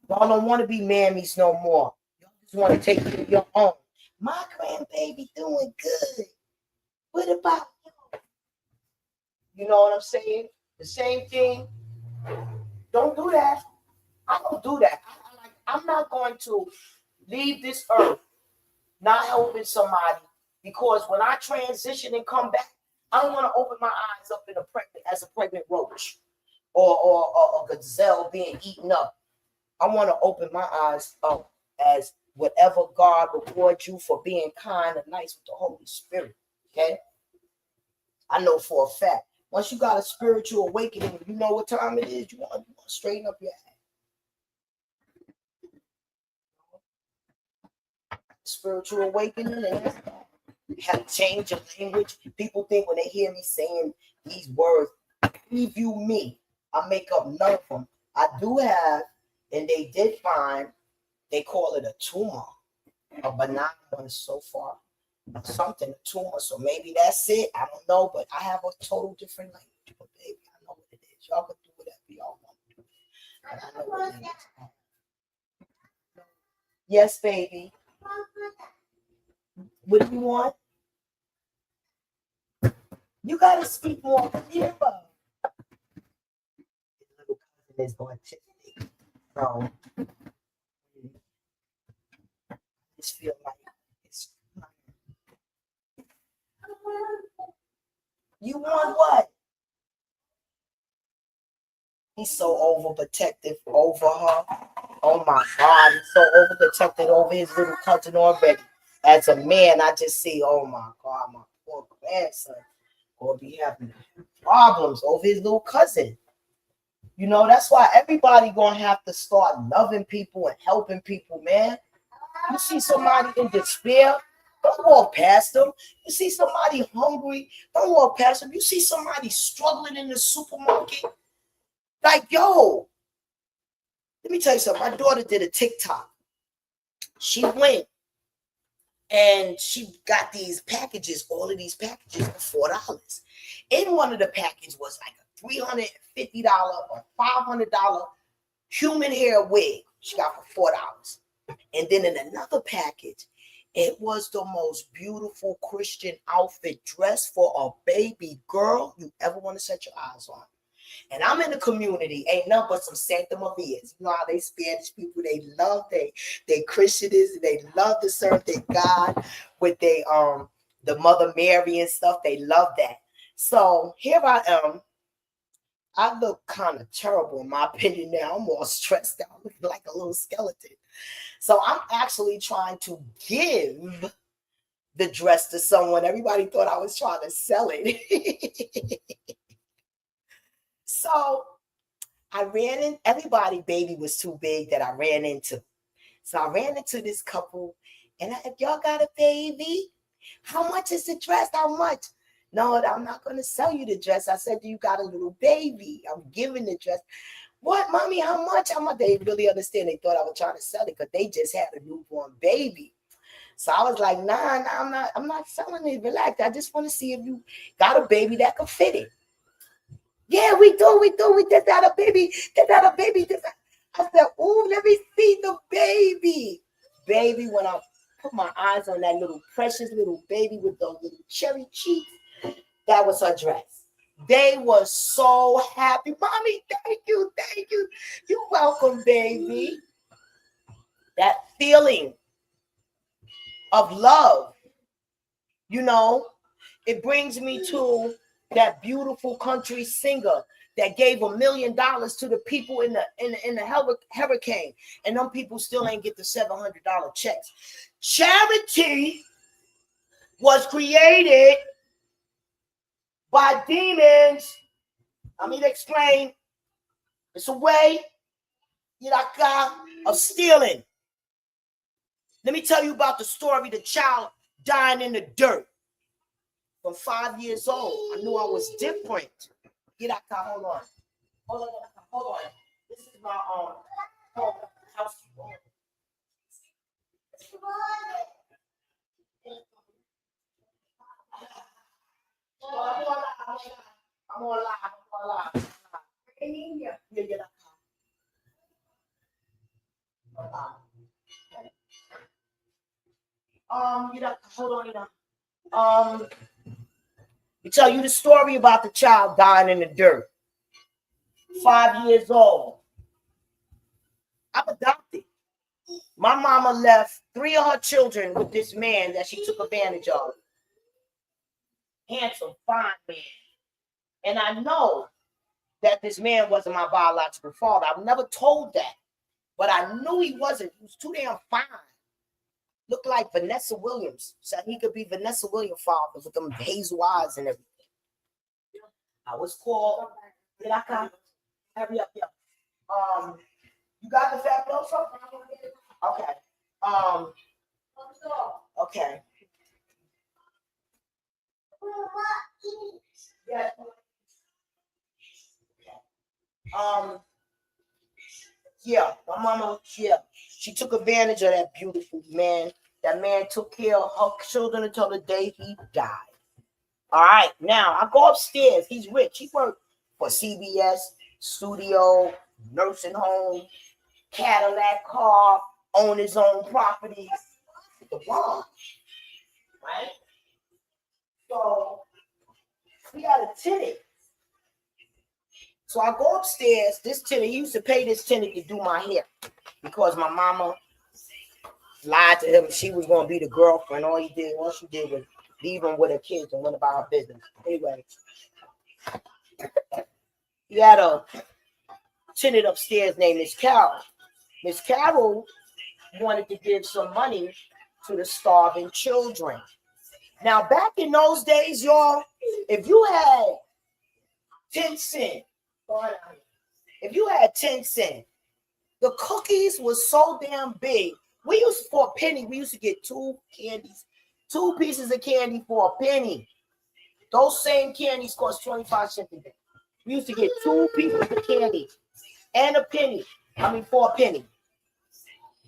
Y'all don't want to be mammies no more. Y'all just want to take care of your own. My grandbaby doing good. What about you? You know what I'm saying? The same thing. Don't do that. I don't do that. I'm not going to leave this earth not helping somebody because when I transition and come back, I don't want to open my eyes up as a pregnant roach or a gazelle being eaten up. I want to open my eyes up as whatever God rewards you for being kind and nice with the Holy Spirit. Okay? I know for a fact. Once you got a spiritual awakening, you know what time it is. You want to straighten up your head. Spiritual awakening, and that's that. Have to change your language. People think when they hear me saying these words, preview me, I make up none of them. I do have, and they did find, they call it a tumor, a benign one so far, something, a tumor. So maybe that's it. I don't know, but I have a total different language. But baby, I know what it is. Y'all can do whatever y'all want to do. But I know what it is. Yes, baby. What do you want? You gotta speak more clearer. Little cousin is autistic, so I just feel like it's. You want what? He's so overprotective over her. Oh my God, he's so overprotected over his little cousin already. As a man, I just see, oh my God, my poor grandson will be having problems over his little cousin. You know, that's why everybody gonna have to start loving people and helping people, man. You see somebody in despair, don't walk past them. You see somebody hungry, don't walk past them. You see somebody struggling in the supermarket, like, yo, let me tell you something. My daughter did a TikTok. She went and she got these packages, all of these packages for $4. In one of the packages was like a $350 or $500 human hair wig. She got for $4. And then in another package, it was the most beautiful Christian outfit dress for a baby girl you ever want to set your eyes on. And I'm in the community, ain't nothing but some Santa Marias. You know how they Spanish people, they love they Christianism, they love to serve their God with they the Mother Mary and stuff. They love that. So here I am. I look kind of terrible in my opinion now. I'm all stressed out, looking like a little skeleton. So I'm actually trying to give the dress to someone. Everybody thought I was trying to sell it. So I ran in, everybody baby was too big that I ran into. So I ran into this couple and y'all got a baby? How much is the dress? How much? No, I'm not going to sell you the dress. I said, you got a little baby. I'm giving the dress. What, mommy? How much? How much? They really understand. They thought I was trying to sell it because they just had a newborn baby. So I was like, nah, I'm not selling it. Relax. I just want to see if you got a baby that could fit it. Yeah, we do. We just had a baby. I said, ooh, let me see the baby. Baby, when I put my eyes on that little precious little baby with those little cherry cheeks, that was her dress. They were so happy. Mommy, thank you. You're welcome, baby. That feeling of love, you know, it brings me to that beautiful country singer that gave $1 million to the people in the hurricane, and them people still ain't get the $700 checks. Charity was created by demons. Let me explain. It's a way of stealing. Let me tell you about the story of the child dying in the dirt. From 5 years old, I knew I was different. Hold on. This is my housekeeper. I'm on live. Hold on. We tell you the story about the child dying in the dirt. 5 years old. I'm adopted. My mama left 3 of her children with this man that she took advantage of. Handsome, fine man. And I know that this man wasn't my biological father. I was never told that. But I knew he wasn't. He was too damn fine. Looked like Vanessa Williams. Said he could be Vanessa Williams' father with them hazel eyes and everything. I was called. Hurry up, yeah. You got the fat blow? Okay. Okay. Yes. Yeah, my mama, she took advantage of that beautiful man. That man took care of her children until the day he died. All right, now I go upstairs. He's rich. He worked for CBS, studio, nursing home, Cadillac car, own his own properties. The bomb, right? So we had a tenant. So I go upstairs. This tenant, he used to pay this tenant to do my hair because my mama lied to him. She was going to be the girlfriend. All she did was leave him with her kids and went about her business. Anyway, he had a tenant upstairs named Miss Carol. Miss Carol wanted to give some money to the starving children. Now, back in those days, y'all, if you had 10 cents, the cookies were so damn big. For a penny, we used to get 2 pieces of candy for a penny. Those same candies cost 25 cents a day. We used to get 2 pieces of candy and a penny. For a penny.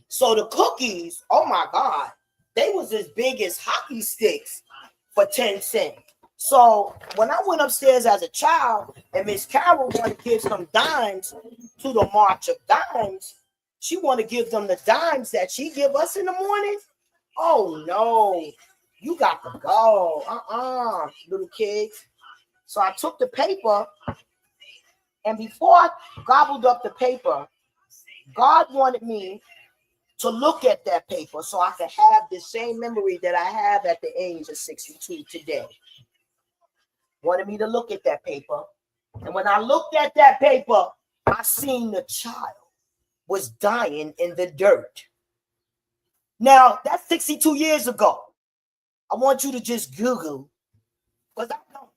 So the cookies, oh my God, they was as big as hockey sticks for 10 cents. So when I went upstairs as a child and Miss Carol wanted to give some dimes to the March of Dimes, she wanted to give them the dimes that she give us in the morning. Oh no, you got to go. Little kids. So I took the paper, and before I gobbled up the paper, God wanted me to look at that paper so I could have the same memory that I have at the age of 62 today. Wanted me to look at that paper. And when I looked at that paper, I seen the child was dying in the dirt. Now, that's 62 years ago. I want you to just Google, because I know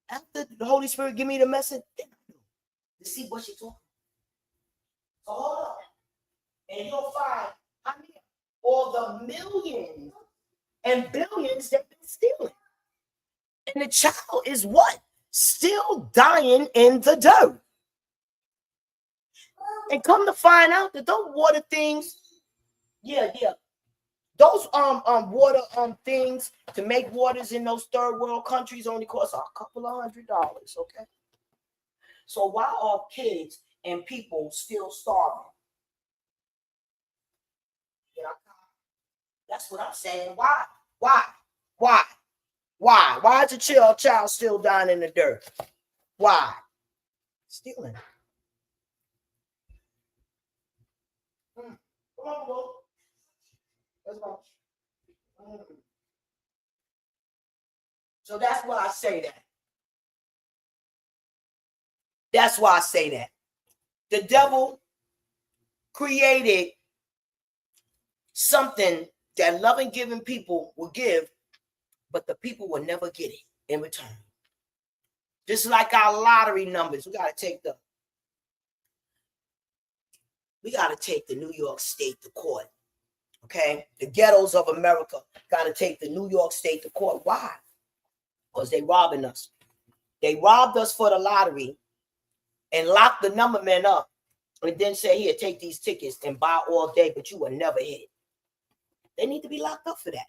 after the Holy Spirit give me the message, to see what she's talking. So hold on. And you'll find how many all the millions and billions they've been stealing. And the child is what? Still dying in the dirt. And come to find out that those water things, those water things to make waters in those third world countries only cost a couple of $100, okay? So why are kids and people still starving? That's what I'm saying. Why? Why is a child still dying in the dirt? Why? Stealing. Come on, bro. Let's go. So that's why I say that. That's why I say that. The devil created something that loving, giving people will give, but the people will never get it in return. Just like our lottery numbers, we got to take the New York State to court. Okay, the ghettos of America got to take the New York State to court. Why? Because they robbing us. They robbed us for the lottery and locked the number men up, and then say, here, take these tickets and buy all day, but you will never hit. They need to be locked up for that.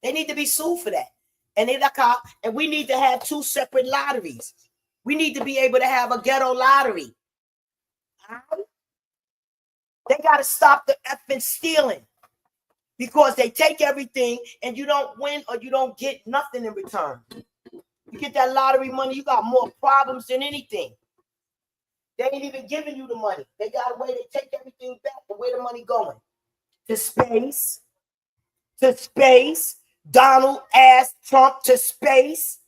They need to be sued for that. And we need to have two separate lotteries. We need to be able to have a ghetto lottery. They got to stop the effing stealing, because they take everything and you don't win or you don't get nothing in return. You get that lottery money, you got more problems than anything. They ain't even giving you the money. They got a way, they take everything back. But where the money going? To space. To space. Donald asked Trump to space.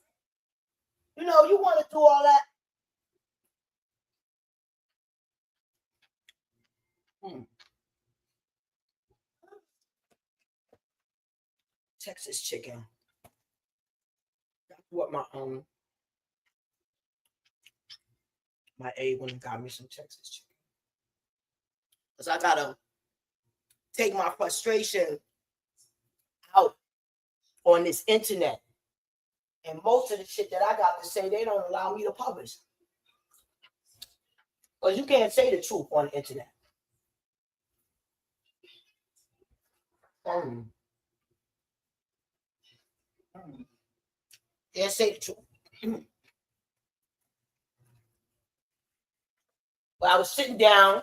You know, you want to do all that. Texas chicken. That's what my A went and got me some Texas chicken. Because I gotta take my frustration out on this internet. And most of the shit that I got to say, they don't allow me to publish. Because you can't say the truth on the internet. Can't say the truth. But I was sitting down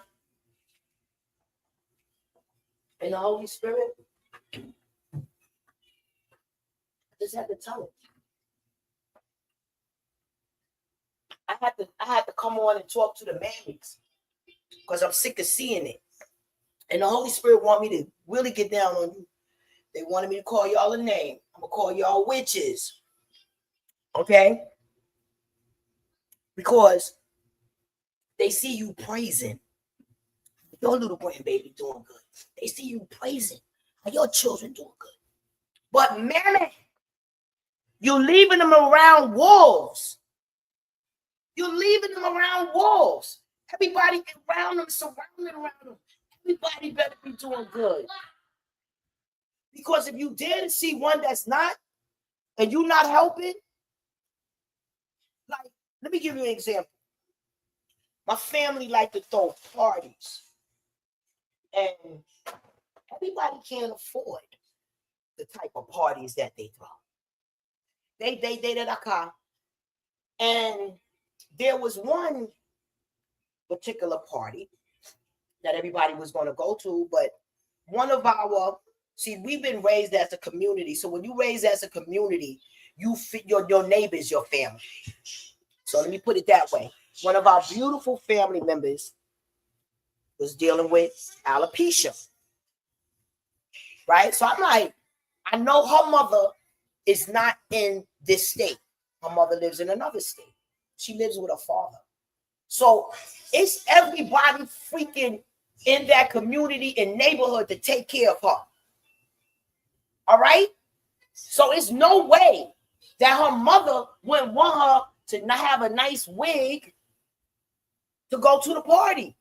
in the Holy Spirit. I just had to tell it. I had to come on and talk to the mammies, because I'm sick of seeing it. And the Holy Spirit want me to really get down on you. They wanted me to call y'all a name. I'm gonna call y'all witches. Okay? Because they see you praising. Your little grandbaby doing good. They see you praising. How your children doing good. But Mammy, you're leaving them around wolves. You're leaving them around wolves. Everybody around them, surrounding around them. Everybody better be doing good. Because if you dare to see one that's not, and you not helping, like, let me give you an example. My family like to throw parties. And everybody can't afford the type of parties that they throw. They dated a car. And there was one particular party that everybody was going to go to, but one of our, see, we've been raised as a community. So when you raise as a community, you fit your neighbors, your family. So let me put it that way. One of our beautiful family members was dealing with alopecia, right? So I'm like, I know her mother is not in this state. Her mother lives in another state. She lives with her father. So it's everybody freaking in that community and neighborhood to take care of her. All right? So it's no way that her mother wouldn't want her to not have a nice wig to go to the party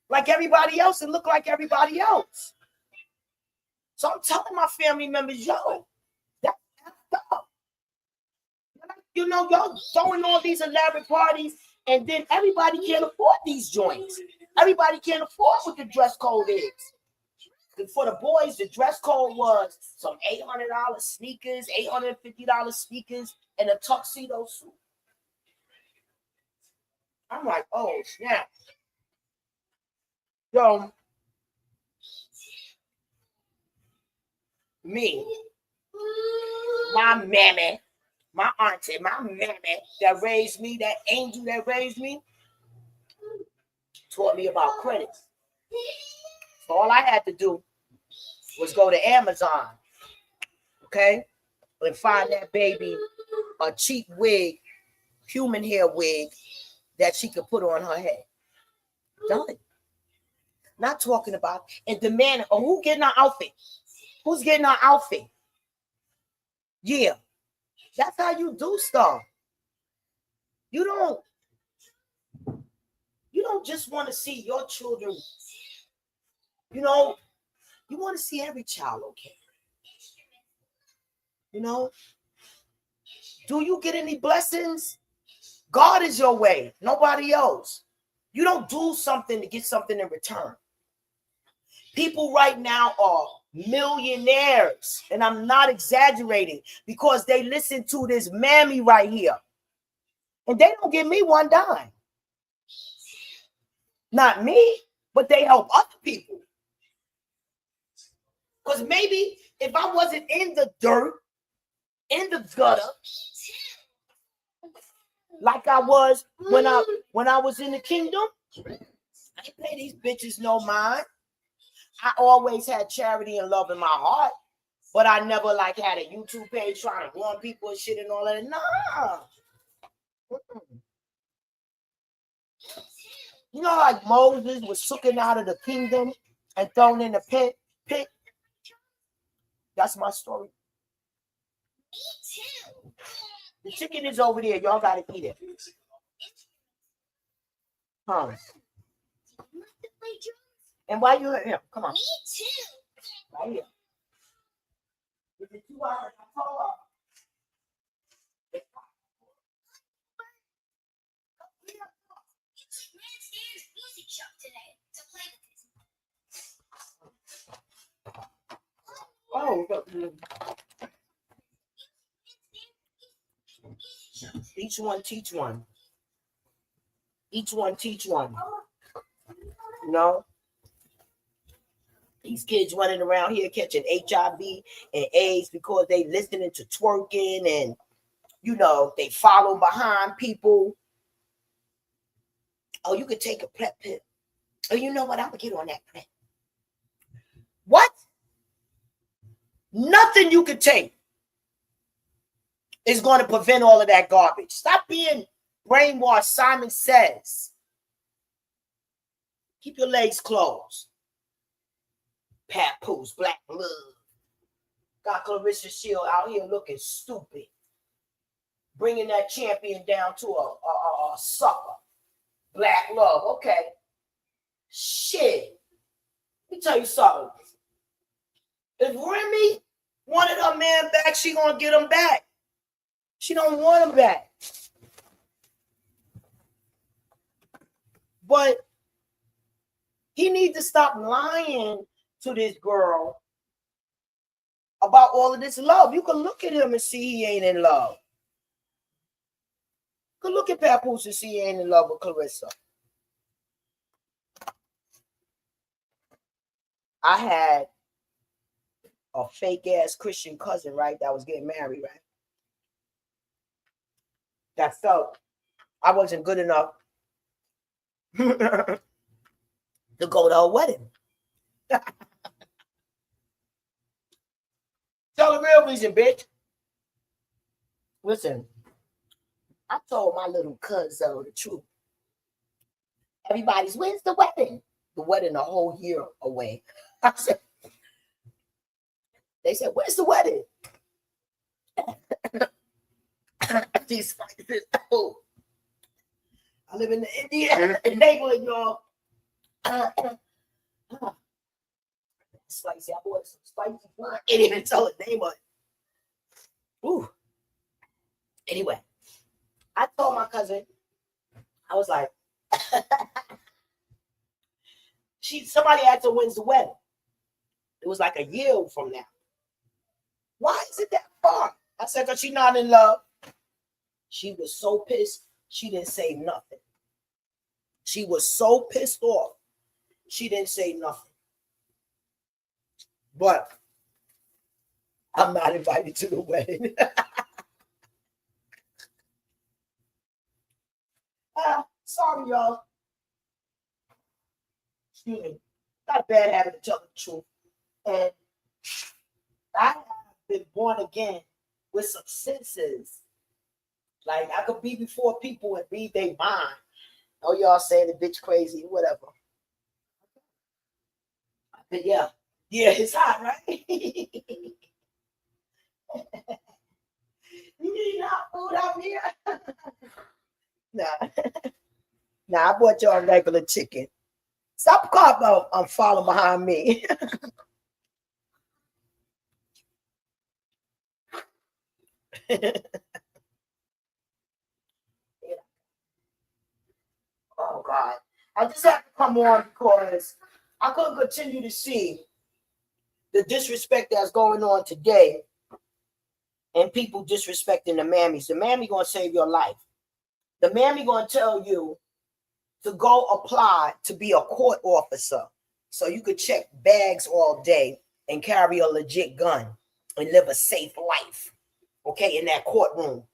like everybody else and look like everybody else. So I'm telling my family members, yo, that's effed up. You know, y'all throwing all these elaborate parties, and then everybody can't afford these joints. Everybody can't afford what the dress code is. For the boys, the dress code was some $800 sneakers, $850 sneakers, and a tuxedo suit. I'm like, oh, snap. So, me, my mammy, my auntie, my mammy that raised me, that angel that raised me, taught me about credit. So all I had to do was go to Amazon, okay, and find that baby a cheap wig, human hair wig that she could put on her head. Done. Not talking about and demanding, oh, who getting our outfit? Who's getting our outfit? Yeah, that's how you do stuff. You don't just want to see your children. You know, you want to see every child okay. You know, do you get any blessings? God is your way, nobody else. You don't do something to get something in return. People right now are millionaires, and I'm not exaggerating, because they listen to this Mammy right here, and they don't give me one dime. Not me, but they help other people. Because maybe if I wasn't in the dirt, in the gutter, like I was when I was in the kingdom, I didn't pay these bitches no mind. I always had charity and love in my heart, but I never like had a YouTube page trying to warn people and shit and all that. Nah. You know, like Moses was taken out of the kingdom and thrown in the pit. That's my story. Me too. The chicken is over there. Y'all gotta eat it. Huh? And why you here? Come on. Me too. Right here. Is it 2 hours? Oh, each one teach one. Each one teach one. You know, these kids running around here catching HIV and AIDS because they listening to twerking and, you know, they follow behind people. Oh, you could take a PrEP pill. Oh, you know what? I'm gonna get on that PrEP. What? Nothing you could take is going to prevent all of that garbage. Stop being brainwashed. Simon Says. Keep your legs closed. Papoose, black blood. Got Clarissa Shield out here looking stupid. Bringing that champion down to a sucker. Black love. Okay. Shit. Let me tell you something. If Remy wanted her man back, she gonna get him back. She don't want him back. But he needs to stop lying to this girl about all of this love. You can look at him and see he ain't in love. You can look at Papoose and see he ain't in love with Clarissa. I had a fake ass Christian cousin, right, that was getting married, right? That felt I wasn't good enough to go to her wedding. Tell the real reason, bitch. Listen, I told my little cousin the truth. Everybody's, when's the wedding? The wedding a whole year away. I said, they said, where's the wedding? These spices. Oh, I live in the Indian neighborhood, y'all. Spicy. I bought some spicy wine. I can't even tell the name of it. Ooh. Anyway, I told my cousin, I was like, somebody asked her when's the wedding. It was like a year from now. Why is it that far? I said, because she's not in love. She was so pissed, she didn't say nothing. She was so pissed off, she didn't say nothing. But I'm not invited to the wedding. Sorry, y'all. Excuse me. Not a bad habit to tell the truth. And I have been born again with some senses. Like, I could be before people and read their mind. Oh, y'all saying the bitch crazy, whatever. But yeah. Yeah, it's hot, right? You need hot food out here? Nah, I bought y'all regular chicken. Stop calling I'm following behind me. Oh God. I just have to come on because I couldn't continue to see the disrespect that's going on today and people disrespecting the mammies. The mammy gonna save your life. The mammy gonna tell you to go apply to be a court officer so you could check bags all day and carry a legit gun and live a safe life, okay, in that courtroom.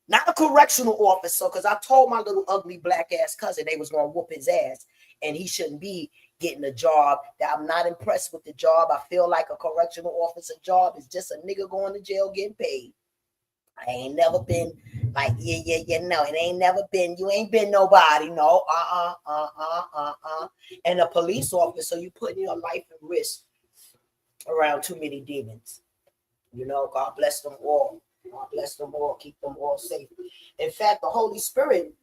Not a correctional officer, because I told my little ugly black ass cousin they was gonna whoop his ass and he shouldn't be getting a job. That I'm not impressed with the job. I feel like a correctional officer job is just a nigga going to jail getting paid. I ain't never been like, no, it ain't never been, you ain't been nobody, no, And a police officer, you putting your life at risk around too many demons. You know, God bless them all. God bless them all, keep them all safe. In fact, the Holy Spirit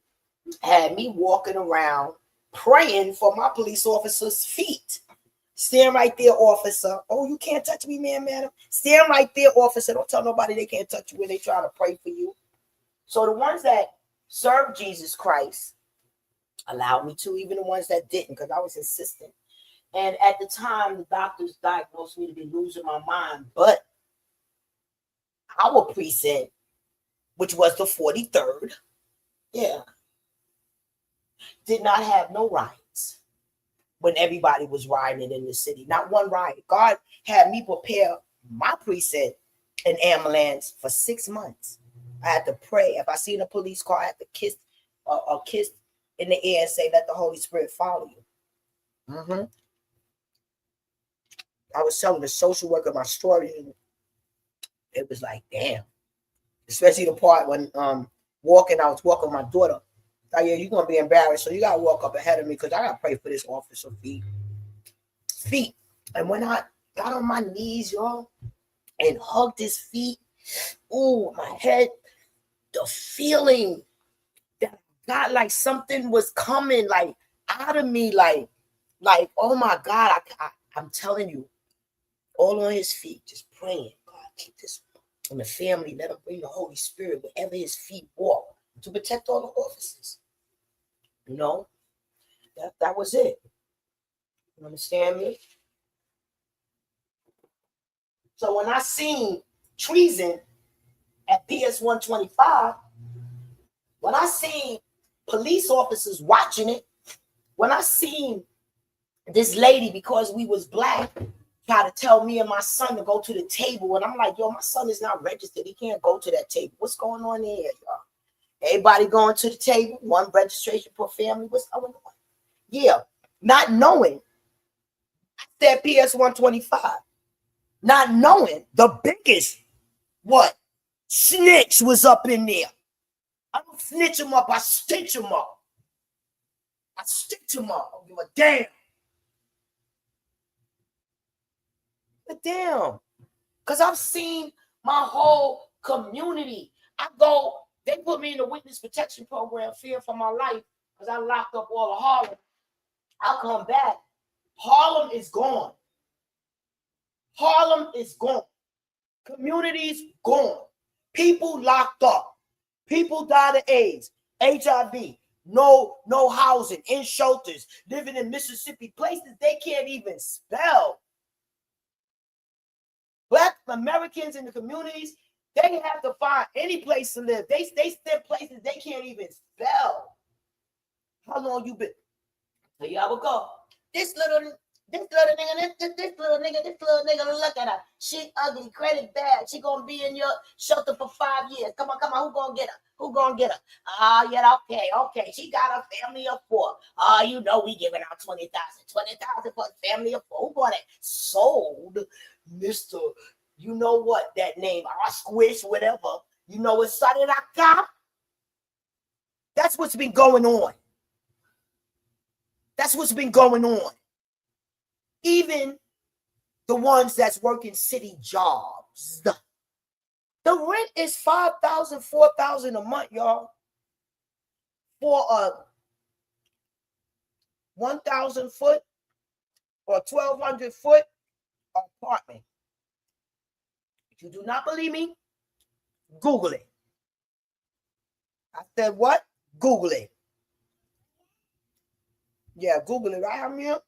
had me walking around praying for my police officer's feet. Stand right there, officer. Oh, you can't touch me, madam. Stand right there, officer. Don't tell nobody they can't touch you when they try to pray for you. So the ones that served Jesus Christ allowed me to, even the ones that didn't, because I was insistent. And at the time, the doctors diagnosed me to be losing my mind. But our precinct, which was the 43rd, did not have no riots when everybody was rioting in the city. Not one riot. God had me prepare my precinct an ambulance for 6 months. I had to pray. If I seen a police car, I had to kiss in the air and say, let the Holy Spirit follow you. Mm-hmm. I was telling the social worker my story, and it was like, damn. Especially the part when I was walking with my daughter. Like, yeah, you're gonna be embarrassed, so you gotta walk up ahead of me because I gotta pray for this officer feet. And when I got on my knees, y'all, and hugged his feet, ooh, my head, the feeling that I got like something was coming like out of me, like oh my God, I'm telling you, all on his feet, just praying, God, keep this on the family, let him bring the Holy Spirit wherever his feet walk to protect all the officers. You know, that was it. You understand me? So when I seen treason at PS 125, when I seen police officers watching it, when I seen this lady, because we was black, try to tell me and my son to go to the table, and I'm like, yo, my son is not registered. He can't go to that table. What's going on here, y'all? Everybody going to the table, one registration per family. What's going on? Yeah, not knowing. I said PS 125. Not knowing the biggest what snitch was up in there. I don't snitch him up, I stitch him up. I stitch him up. I don't give a damn. But damn. Because I've seen my whole community. They put me in the witness protection program, fear for my life, because I locked up all of Harlem. I'll come back. Harlem is gone. Harlem is gone. Communities gone. People locked up. People died of AIDS, HIV, no housing, in shelters, living in Mississippi, places they can't even spell. Black Americans in the communities, they have to find any place to live. They stay places they can't even spell. How long you been? Here y'all will go. This little nigga, look at her. She ugly, credit bad. She gonna be in your shelter for 5 years. Come on, who gonna get her? Who gonna get her? Yeah, okay. She got a family of 4. You know we giving out 20,000. 20,000 for a family of 4. Who bought it? Sold, Mr. You know what that name? Squish, whatever. You know what started I got? That's what's been going on. That's what's been going on. Even the ones that's working city jobs. The rent is $5,000, $4,000 a month, y'all. For a 1,000 foot or 1,200 foot apartment. If you do not believe me, Google it. I said what? Google it. Yeah, Google it. Right, Amir?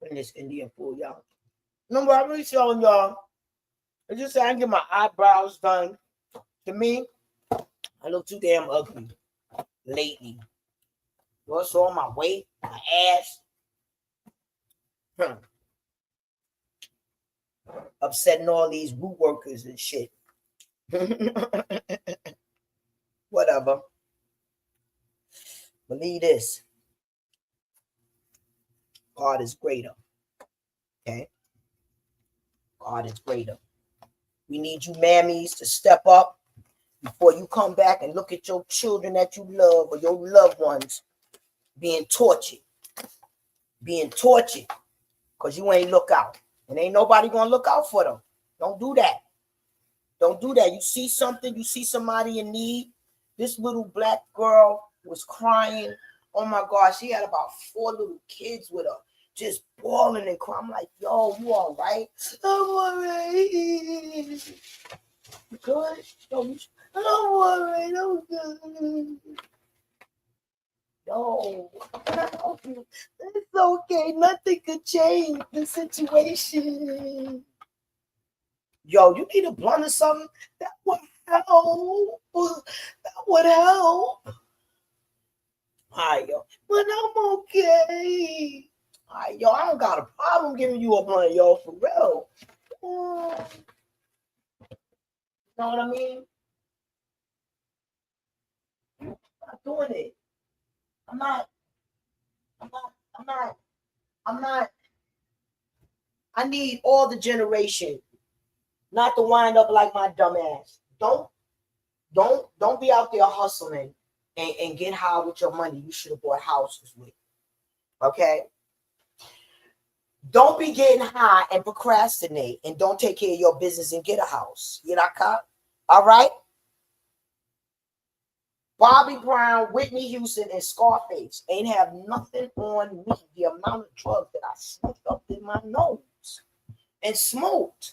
In this Indian food, y'all. Remember, I'm really showing y'all. I just said I can get my eyebrows done. To me, I look too damn ugly lately. What's on my weight, my ass? Upsetting all these root workers and shit. Whatever. Believe this. God is greater. Okay? God is greater. We need you mammies to step up before you come back and look at your children that you love or your loved ones being tortured. Being tortured because you ain't look out. And ain't nobody gonna look out for them. Don't do that. Don't do that. You see something, you see somebody in need. This little black girl was crying. Oh my God, she had about 4 little kids with her, just bawling and crying. I'm like, yo, you all right? I'm all right. You good? Yo, I'm all right. I'm good. Yo, can I help you? It's okay. Nothing could change the situation. Yo, you need a blunt or something? That would help. That would help. All right, yo. But I'm okay. All right, yo, I don't got a problem giving you a blunt, yo, for real. You know what I mean? I'm not doing it. I'm not. I need all the generation not to wind up like my dumb ass. Don't be out there hustling and get high with your money you should have bought houses with. Okay? Don't be getting high and procrastinate and don't take care of your business and get a house. You know, all right? Bobby Brown, Whitney Houston, and Scarface ain't have nothing on me. The amount of drugs that I smoked up in my nose and smoked.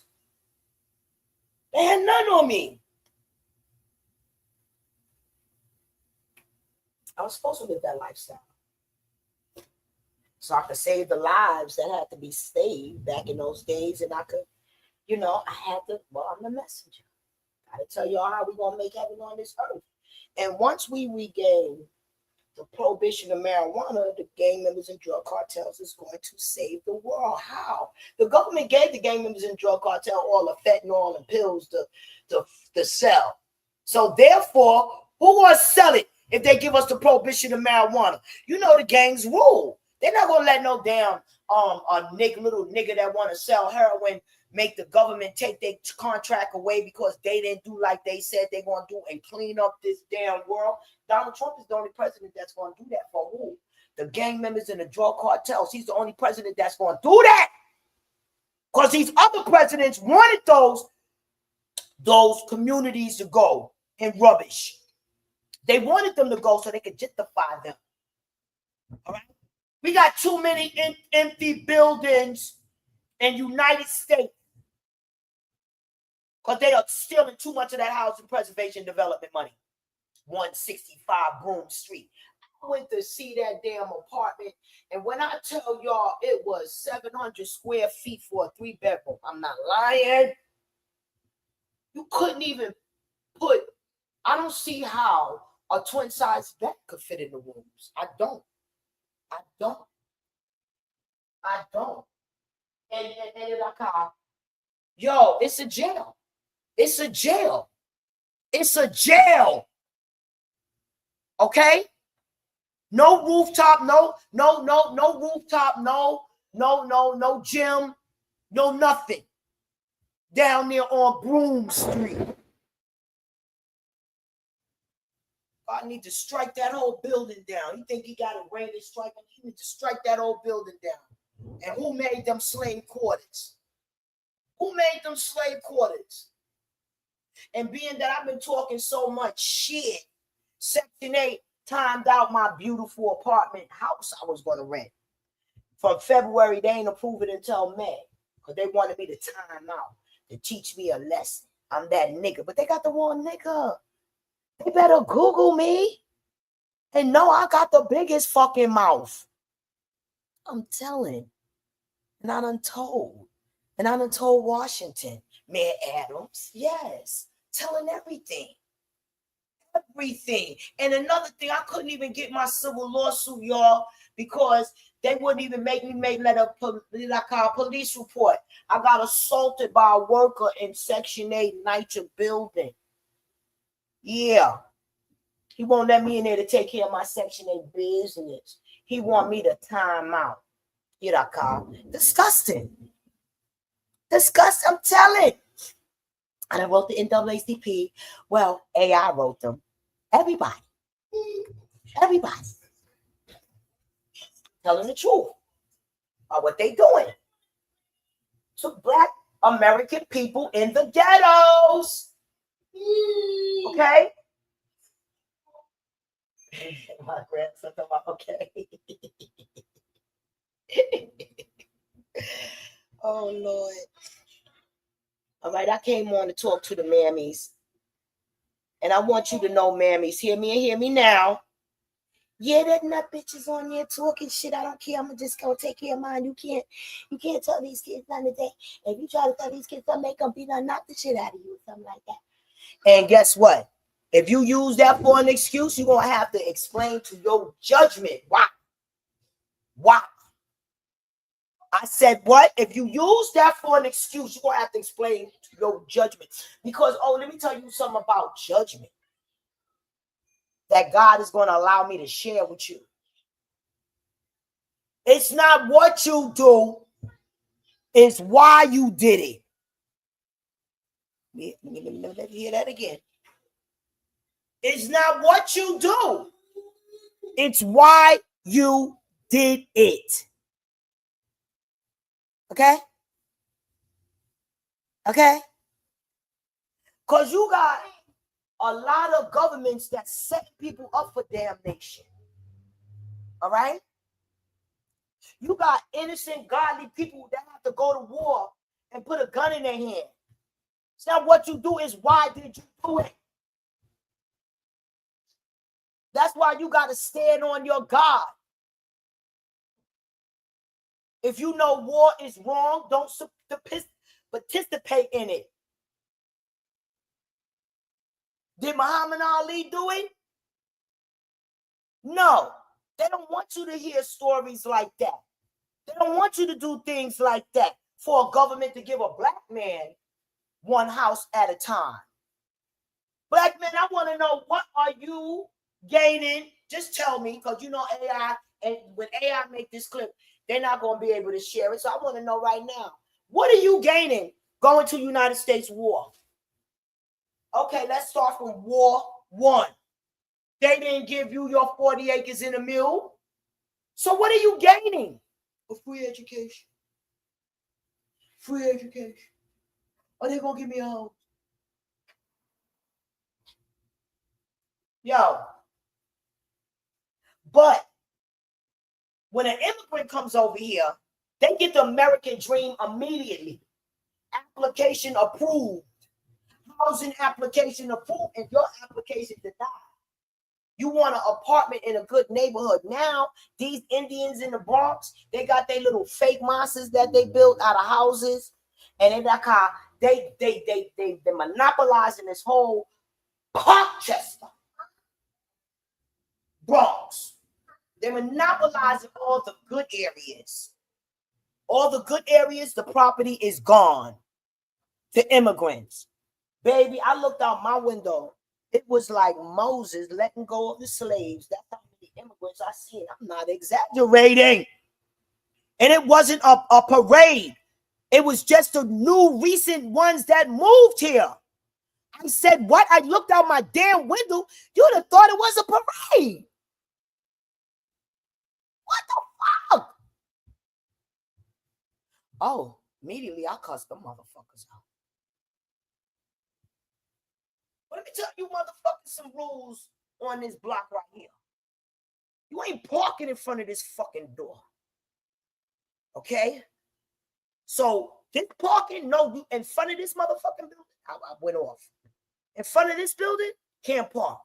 They had none on me. I was supposed to live that lifestyle. so I could save the lives that had to be saved back in those days. And I could, I had to, well, I'm the messenger. I gotta tell y'all how we're going to make heaven on this earth. And once we regain the prohibition of marijuana, the gang members and drug cartels is going to save the world. How? The government gave the gang members and drug cartel all the fentanyl and pills to sell. So therefore, who will sell it if they give us the prohibition of marijuana? You know the gangs rule. They're not gonna let no damn little nigga that want to sell heroin make the government take their contract away because they didn't do like they said they're gonna do and clean up this damn world. Donald Trump is the only president that's gonna do that for who? The gang members and the drug cartels. He's the only president that's gonna do that. Because these other presidents wanted those communities to go in rubbish. They wanted them to go so they could gentrify them. All right. We got too many empty buildings in United States because they are stealing too much of that housing preservation development money. 165 Broome Street. I went to see that damn apartment, and when I tell y'all it was 700 square feet for a 3-bedroom, I'm not lying. You couldn't even put, I don't see how a twin-size bed could fit in the rooms. I don't. And like, yo, it's a jail. It's a jail. It's a jail. Okay? No rooftop, no rooftop, no gym, no nothing. Down there on Broome Street. I need to strike that whole building down. You think he got a rain to strike him? You need to strike that whole building down. And who made them slave quarters? Who made them slave quarters? And being that I've been talking so much shit, Section 8 timed out my beautiful apartment house I was going to rent. From February, they ain't approved it until May. Because they wanted me to time out, to teach me a lesson. I'm that nigga. But they got the wrong nigga. They better Google me and know I got the biggest fucking mouth. I'm telling. And I done told. And I done told Washington. Mayor Adams. Yes. Telling everything. Everything. And another thing, I couldn't even get my civil lawsuit, y'all, because they wouldn't even make me let a police report. I got assaulted by a worker in Section 8 Nitra building. Yeah. He won't let me in there to take care of my Section 8 business. He want me to time out. Disgusting. Disgusting, I'm telling. And I wrote the NAACP. Well, AI wrote them. Everybody. Telling the truth about what they doing to Black American people in the ghettos. Okay? My grandson, okay. Oh, Lord. All right, I came on to talk to the mammies. And I want you to know, mammies, hear me and hear me now. Yeah, there's nut bitches on there talking shit. I don't care. I'm just gonna take care of mine. You can't tell these kids nothing today. If you try to tell these kids something, they gonna be done, knock the shit out of you or something like that. And guess what? If you use that for an excuse, you're gonna have to explain to your judgment. Why? I said what? If you use that for an excuse, you're gonna have to explain to your judgment. Because, let me tell you something about judgment that God is going to allow me to share with you. It's not what you do, it's why you did it. Let me hear that again. It's not what you do, it's why you did it. Okay? Because you got a lot of governments that set people up for damnation. All right? You got innocent, godly people that have to go to war and put a gun in their hand. It's not what you do, it's why did you do it. That's why you got to stand on your God. If you know war is wrong, don't participate in it. Did Muhammad Ali do it? No. They don't want you to hear stories like that. They don't want you to do things like that for a government to give a black man one house at a time. Black men, I want to know, what are you gaining? Just tell me, because you know AI, and when AI make this clip, they're not going to be able to share it. So I want to know right now, what are you gaining going to United States war? Okay, let's start from War One. They didn't give you your 40 acres in a mule. So what are you gaining? A free education. Free education. Are they going to give me a house? Yo. But when an immigrant comes over here, they get the American dream immediately. Application approved. Housing application approved, and your application denied. You want an apartment in a good neighborhood. Now, these Indians in the Bronx, they got their little fake monsters that they built out of houses. And they monopolizing this whole Parkchester, Bronx. They're monopolizing all the good areas. All the good areas, the property is gone to immigrants. Baby, I looked out my window. It was like Moses letting go of the slaves. That's how many immigrants I seen. I'm not exaggerating. And it wasn't a parade. It was just the new recent ones that moved here. I said, what? I looked out my damn window. You'd have thought it was a parade. What the fuck? Oh, immediately I cussed the motherfuckers out. But let me tell you motherfuckers some rules on this block right here. You ain't parking in front of this fucking door. Okay? So this parking, no, you in front of this motherfucking building. I went off. In front of this building, can't park.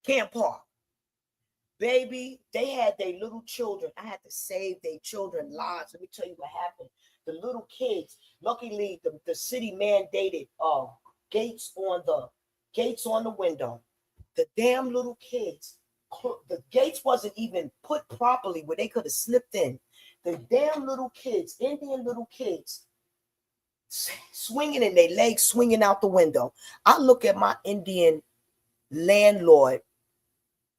Can't park. Baby, they had their little children. I had to save their children's lives. Let me tell you what happened. The little kids, luckily the city mandated gates on the window. The damn little kids, the gates wasn't even put properly where they could have slipped in. The damn little kids, Indian little kids, swinging in their legs, swinging out the window. I look at my Indian landlord.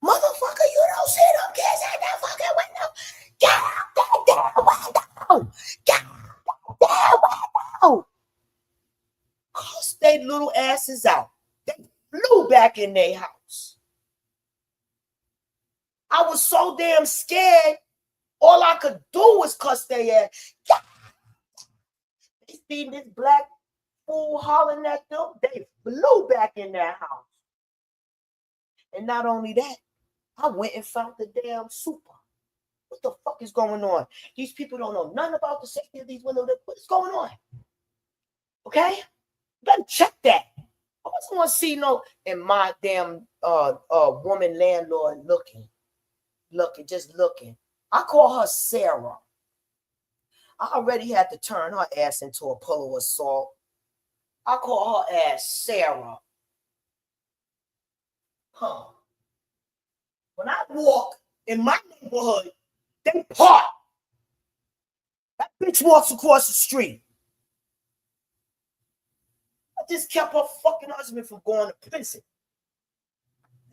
Motherfucker, you don't see them kids at that fucking window. Get out that damn window. Get out that window. Cuss they little asses out. They flew back in their house. I was so damn scared. All I could do was cuss their ass. They seen this black fool hollering at them. They flew back in their house. And not only that, I went and found the damn super. What the fuck is going on? These people don't know nothing about the safety of these windows. What is going on? Okay? You better check that. I wasn't want to see no in my damn woman landlord looking, just looking. I call her Sarah. I already had to turn her ass into a pillow of salt. I call her ass Sarah. Huh. When I walk in my neighborhood, they park. That bitch walks across the street. I just kept her fucking husband from going to prison.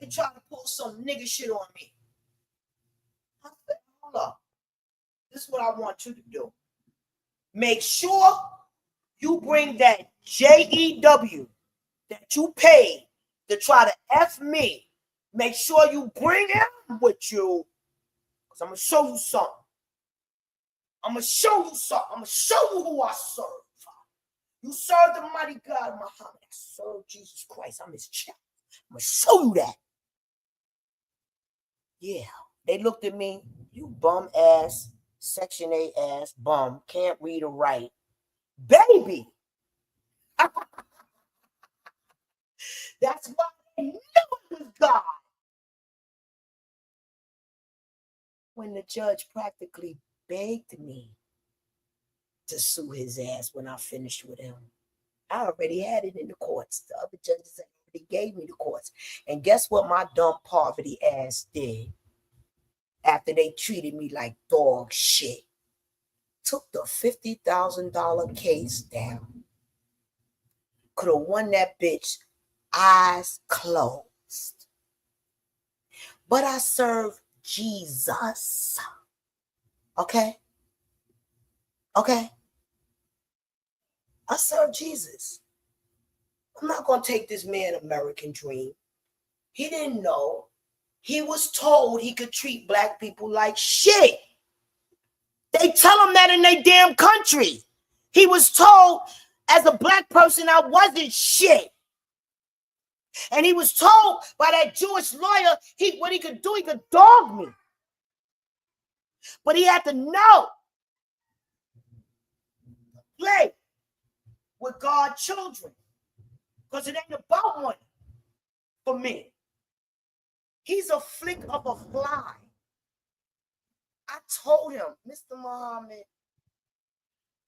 They tried to pull some nigga shit on me. I said, hold up. This is what I want you to do. Make sure you bring that JEW that you paid to try to F me. Make sure you bring him with you. Because I'm going to show you something. I'm going to show you something. I'm going to show you who I serve. You serve the mighty God Muhammad. I serve Jesus Christ. I'm his child. I'm going to show you that. Yeah. They looked at me. You bum ass, Section 8 ass bum. Can't read or write. Baby. That's why they knew it was God. When the judge practically begged me to sue his ass when I finished with him. I already had it in the courts. The other judges already gave me the courts. And guess what my dumb poverty ass did after they treated me like dog shit? Took the $50,000 case down. Could have won that bitch eyes closed. But I serve Jesus. Okay? Okay? I serve Jesus. I'm not going to take this man American dream. He didn't know. He was told he could treat black people like shit. They tell him that in their damn country. He was told as a black person I wasn't shit. And he was told by that Jewish lawyer what he could do, he could dog me. But he had to know. Play with God's children. Because it ain't about money for me. He's a flick of a fly. I told him, Mr. Muhammad,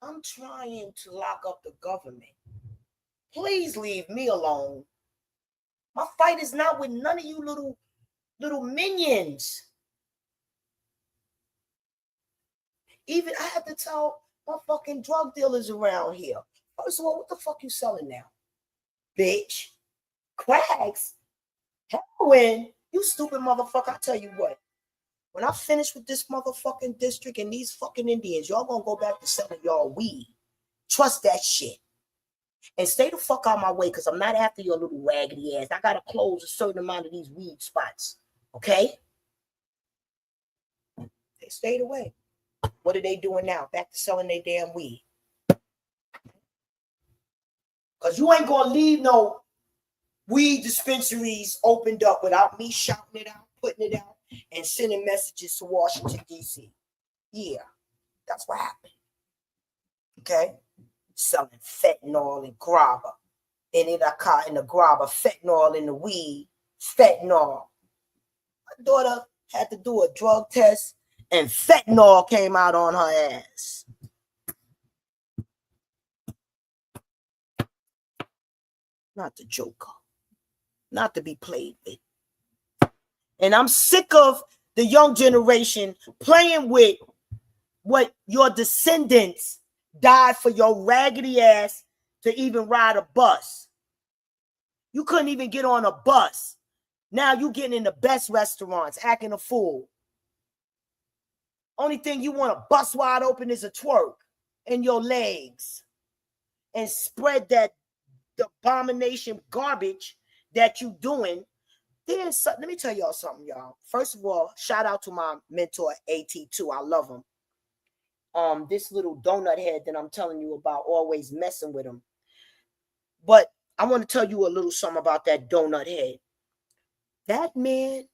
I'm trying to lock up the government. Please leave me alone. My fight is not with none of you little minions. Even I have to tell my fucking drug dealers around here. First of all, what the fuck you selling now? Bitch. Cracks. Heroin. You stupid motherfucker. I tell you what. When I finish with this motherfucking district and these fucking Indians, y'all gonna go back to selling y'all weed. Trust that shit. And stay the fuck out of my way, because I'm not after your little raggedy ass. I gotta close a certain amount of these weed spots. Okay? They stayed away. What are they doing now? Back to selling their damn weed. Because you ain't gonna leave no weed dispensaries opened up without me shouting it out, putting it out, and sending messages to Washington, D.C. Yeah, that's what happened. Okay? Selling fentanyl and grabba. In the grabba, fentanyl in the weed, fentanyl. My daughter had to do a drug test, and fentanyl came out on her ass. Not the joker. Not to be played with. And I'm sick of the young generation playing with what your descendants died for your raggedy ass to even ride a bus. You couldn't even get on a bus. Now you getting in the best restaurants, acting a fool. Only thing you want to bust wide open is a twerk in your legs and spread that abomination garbage that you doing. Let me tell y'all something, y'all. First of all, shout out to my mentor, AT2. I love him. This little donut head that I'm telling you about, always messing with him. But I want to tell you a little something about that donut head. That man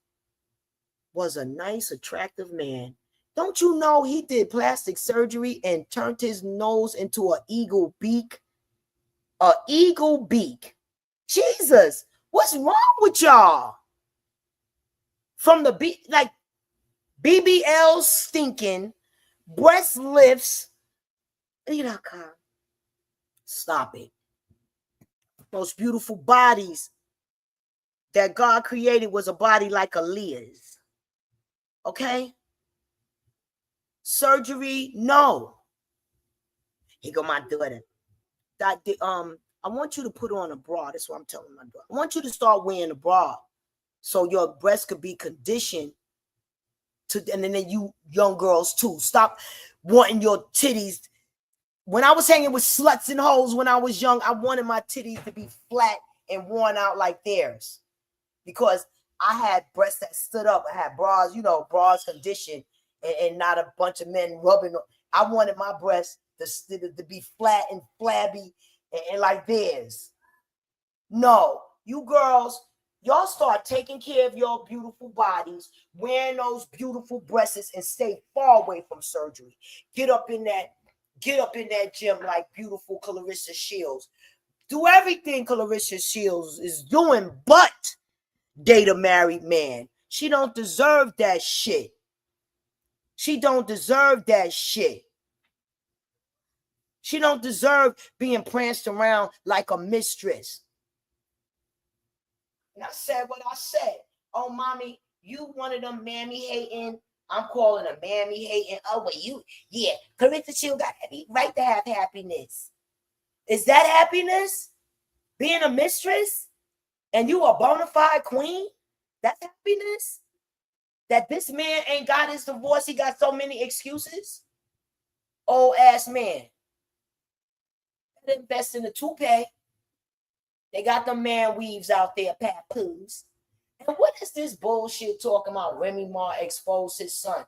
was a nice, attractive man. Don't you know he did plastic surgery and turned his nose into an eagle beak? An eagle beak. Jesus, what's wrong with y'all? From the like BBL stinking, breast lifts. Stop it. Most beautiful bodies that God created was a body like Aaliyah's. Okay? Surgery, no. Here go my daughter. I want you to put on a bra. That's what I'm telling my daughter. I want you to start wearing a bra so your breast could be conditioned to, and then you young girls too. Stop wanting your titties. When I was hanging with sluts and hoes when I was young, I wanted my titties to be flat and worn out like theirs. Because I had breasts that stood up. I had bras, bras conditioned and not a bunch of men rubbing. I wanted my breasts to be flat and flabby and like theirs. No, you girls, y'all start taking care of your beautiful bodies, wearing those beautiful breasts, and stay far away from surgery. Get up in that gym like beautiful Clarissa Shields. Do everything Clarissa Shields is doing, but date a married man. She don't deserve that shit. She don't deserve that shit. She don't deserve being pranced around like a mistress. And I said what I said. Oh, mommy, you one of them mammy hating. I'm calling her mammy hating. Oh, wait, you, yeah. Clarissa Shield got every right to have happiness. Is that happiness? Being a mistress? And you a bona fide queen? That's happiness? That this man ain't got his divorce, he got so many excuses? Old ass man. They invest in the toupee. They got the man weaves out there, papoose. And what is this bullshit talking about? Remy Ma exposed his son.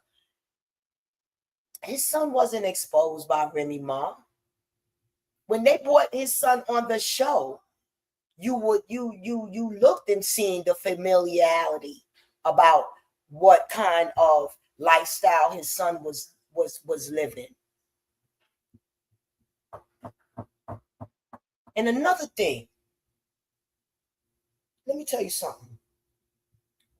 His son wasn't exposed by Remy Ma. When they brought his son on the show, you looked and seen the familiarity about what kind of lifestyle his son was living. And another thing, let me tell you something.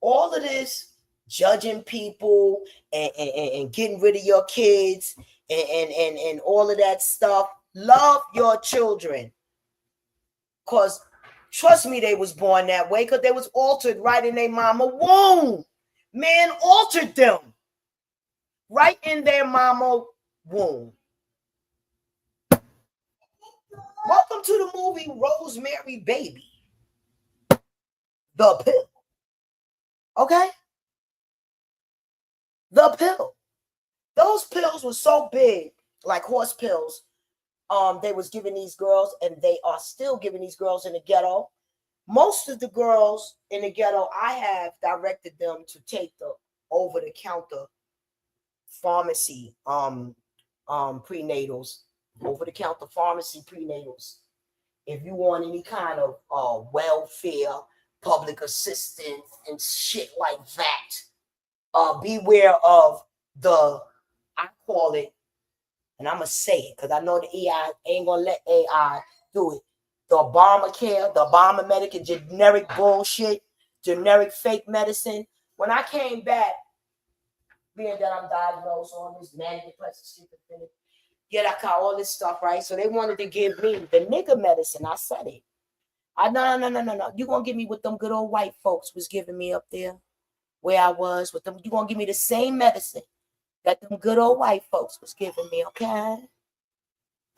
All of this judging people and getting rid of your kids and all of that stuff. Love your children. Because trust me, they was born that way because they was altered right in their mama womb. Man altered them right in their mama womb. Welcome to the movie Rosemary Baby. The pill. Okay? The pill. Those pills were so big, like horse pills. They was giving these girls, and they are still giving these girls in the ghetto. Most of the girls in the ghetto, I have directed them to take the over-the-counter pharmacy prenatals, over-the-counter pharmacy prenatals. If you want any kind of welfare, public assistance, and shit like that, beware of the, I call it, and I'm going to say it because I know the AI ain't going to let AI do it. The Obamacare, the Obama Medical, generic bullshit, generic fake medicine. When I came back, being that I'm diagnosed on this manic depressive schizophrenic, I got all this stuff, right? So they wanted to give me the nigga medicine. I said it. No. You going to give me what them good old white folks was giving me up there where I was with them. You going to give me the same medicine that them good old white folks was giving me, okay?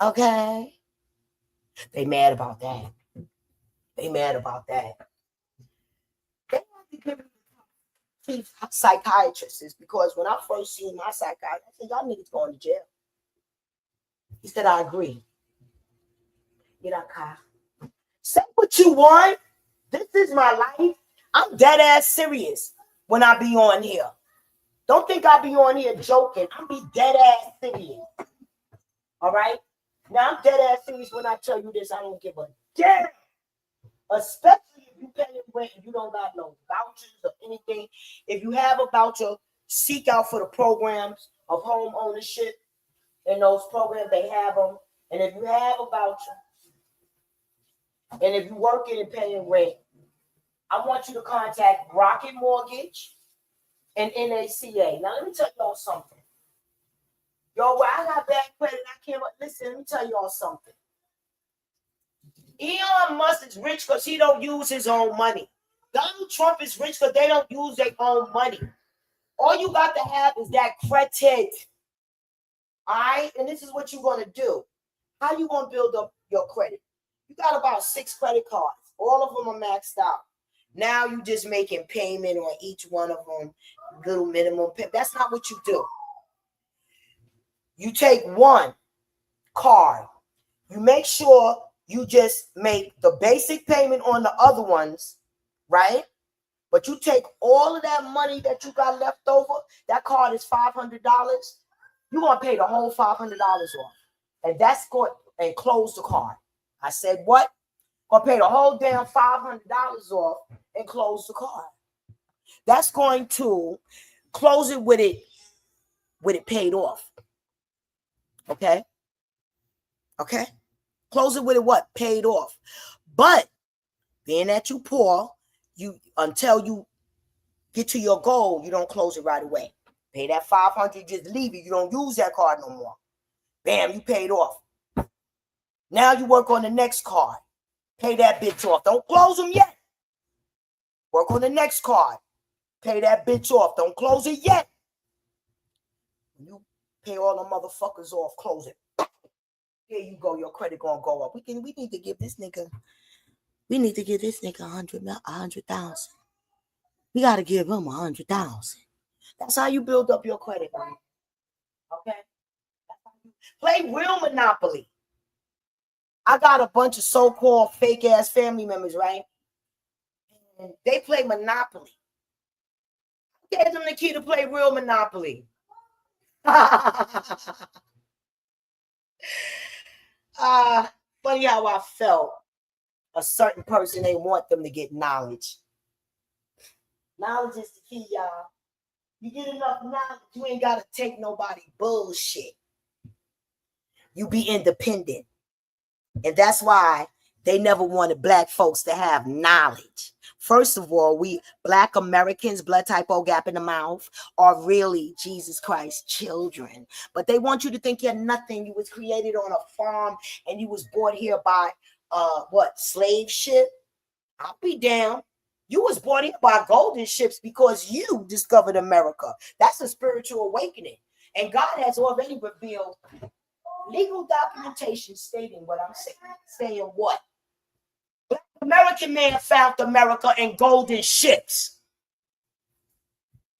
Okay? They mad about that. They mad about that. They have to give me chief psychiatrists because when I first seen my psychiatrist, I said, y'all niggas going to jail. He said, I agree. Say what you want. This is my life. I'm dead ass serious when I be on here. Don't think I be on here joking. I be dead ass serious. All right? Now I'm dead ass serious when I tell you this. I don't give a damn. Especially if you pay rent and you don't got no vouchers or anything. If you have a voucher, seek out for the programs of home ownership. In those programs, they have them. And if you have a voucher, and if you're working and paying rent, I want you to contact Rocket Mortgage and NACA. Now, let me tell y'all something. Yo, I got bad credit. I can't. Listen, let me tell y'all something. Elon Musk is rich because he don't use his own money. Donald Trump is rich because they don't use their own money. All you got to have is that credit. All right? And this is what you're going to do. How you going to build up your credit? You got about 6 credit cards. All of them are maxed out. Now you just making payment on each one of them, little minimum pay. That's not what you do. You take one card. You make sure you just make the basic payment on the other ones, right? But you take all of that money that you got left over. That card is $500. You're going to pay the whole $500 off. And that's going and close the card. I said, what? Going to pay the whole damn $500 off and close the card. That's going to close it with it paid off. Okay? Okay? Close it with it what? Paid off. But being that you poor, you until you get to your goal, you don't close it right away. Pay that $500, just leave it. You don't use that card no more. Bam, you paid off. Now you work on the next card. Pay that bitch off. Don't close them yet. Work on the next card. Pay that bitch off. Don't close it yet. You pay all the motherfuckers off. Close it. Here you go. Your credit gonna go up. We need to give this nigga. We need to give this nigga 100,000. We gotta give him 100,000. That's how you build up your credit. Okay. Play real Monopoly. I got a bunch of so-called fake-ass family members, right? And they play Monopoly. I gave them the key to play real Monopoly. Funny how I felt. A certain person, they want them to get knowledge. Knowledge is the key, y'all. You get enough knowledge, you ain't got to take nobody bullshit. You be independent. And that's why they never wanted black folks to have knowledge. First of all, we black Americans, blood type O, gap in the mouth, are really Jesus Christ children. But they want you to think you're nothing. You was created on a farm and you was brought here by slave ship? I'll be down. You was brought here by golden ships because you discovered America. That's a spiritual awakening. And God has already revealed legal documentation stating what I'm saying. Saying what? Black American man found America in golden ships.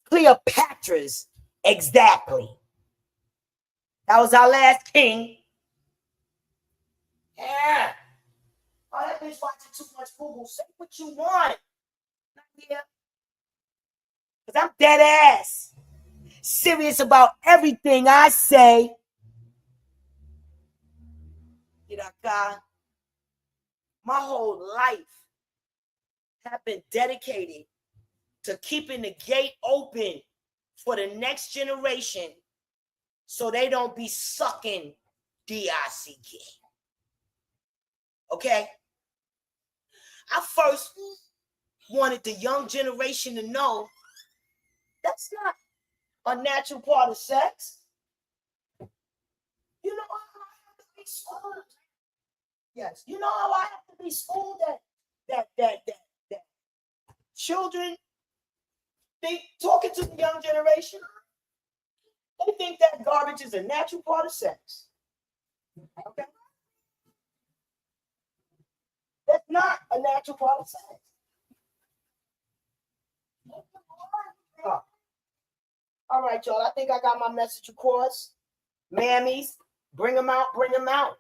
Cleopatra's, exactly. That was our last king. Yeah. Oh, that bitch watching too much Google. Say what you want. Not here. Because I'm dead ass. Serious about everything I say. My whole life have been dedicated to keeping the gate open for the next generation so they don't be sucking D-I-C-K. Okay? I first wanted the young generation to know that's not a natural part of sex. You know how I have to be schooled? Yes. You know how I have to be schooled that children think, talking to the young generation, they think that garbage is a natural part of sex. Okay? That's not a natural part of sex. All right, y'all. I think I got my message across. Mammies, bring them out, bring them out.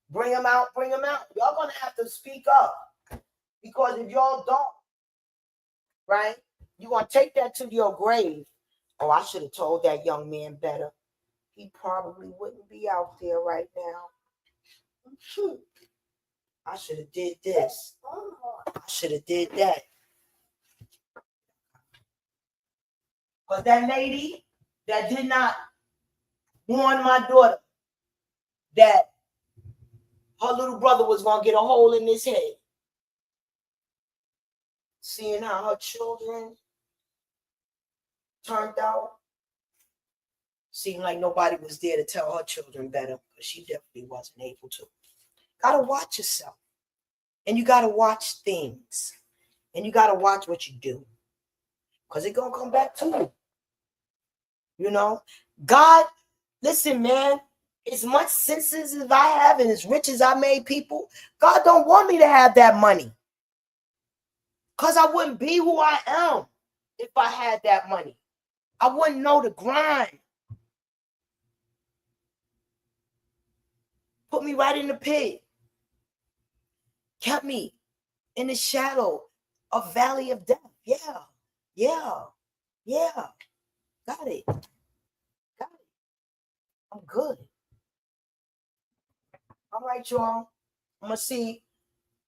Bring them out, bring them out. Y'all gonna have to speak up. Because if y'all don't, right, you're gonna take that to your grave. Oh, I should have told that young man better. He probably wouldn't be out there right now. I should have did this. I should have did that. But that lady that did not warn my daughter that her little brother was going to get a hole in his head. Seeing how her children turned out, seemed like nobody was there to tell her children better, but she definitely wasn't able to. Got to watch yourself. And you got to watch things. And you got to watch what you do. Because it's going to come back to you. You know? God, listen, man. As much sense as I have and as rich as I made people, God don't want me to have that money. Because I wouldn't be who I am if I had that money. I wouldn't know the grind. Put me right in the pit. Kept me in the shadow of valley of death. Yeah. Got it. I'm good. All right, y'all. I'm gonna see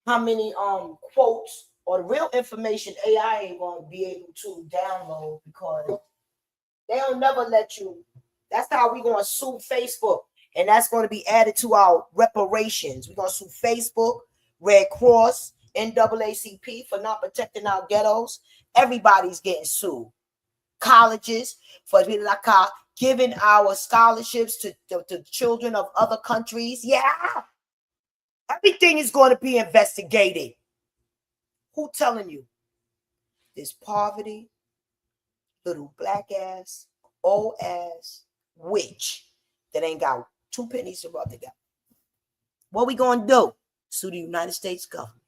how many quotes or the real information AI ain't gonna be able to download because they'll never let you. That's how we're gonna sue Facebook, and that's gonna be added to our reparations. We're gonna sue Facebook, Red Cross, NAACP for not protecting our ghettos. Everybody's getting sued. colleges, for giving our scholarships to children of other countries. Yeah. Everything is going to be investigated. Who telling you? This poverty, little black ass, old ass witch that ain't got 2 pennies to rub together. What we going to do? Sue the United States government.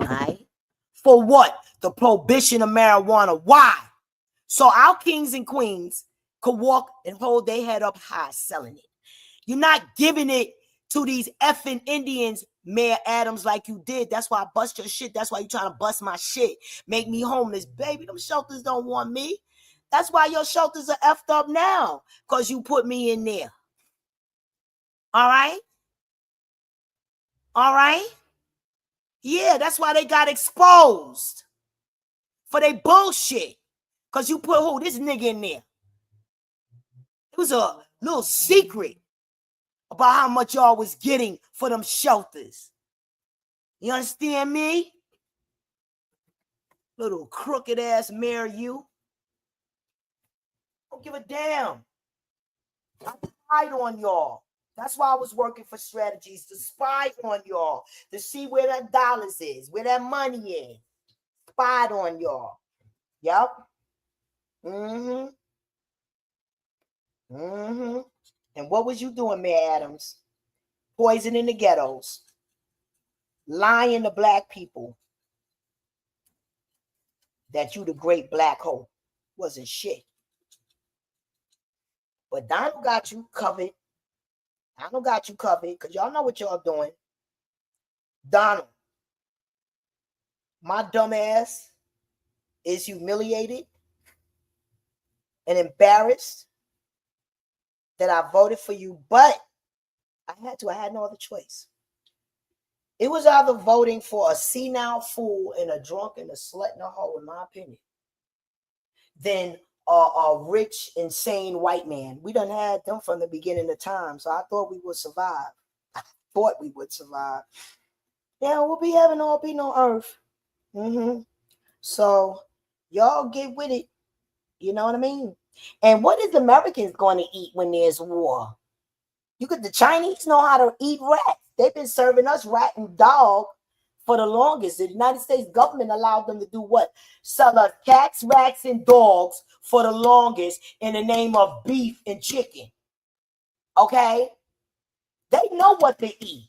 All right? For what? The prohibition of marijuana. Why? So our kings and queens could walk and hold their head up high selling it. You're not giving it to these effing Indians, Mayor Adams, like you did. That's why I bust your shit. That's why you trying to bust my shit. Make me homeless. Baby, them shelters don't want me. That's why your shelters are effed up now, because you put me in there. All right? All right? Yeah, that's why they got exposed. For they bullshit. Because you put who? This nigga in there. It was a little secret about how much y'all was getting for them shelters. You understand me? Little crooked ass mayor you. Don't give a damn. I spied on y'all. That's why I was working for strategies, to spy on y'all, to see where that dollars is, where that money is. Spied on y'all. Yep. Mm-hmm. Mm-hmm. And what was you doing, Mayor Adams? Poisoning the ghettos. Lying to black people that you the great black hole. Wasn't shit. But Donald got you covered. Donald got you covered, because y'all know what y'all doing. Donald, my dumb ass is humiliated and embarrassed that I voted for you, but I had no other choice. It was either voting for a senile fool and a drunk and a slut and a hoe, in my opinion, than a rich, insane white man. We done had them from the beginning of time, so I thought we would survive. Yeah, we'll be having all be no earth. Mm-hmm. So y'all get with it. You know what I mean? And what is Americans going to eat when there's war? The Chinese know how to eat rats. They've been serving us rat and dog for the longest. The United States government allowed them to do what? Sell us cats, rats, and dogs for the longest in the name of beef and chicken. Okay? They know what to eat.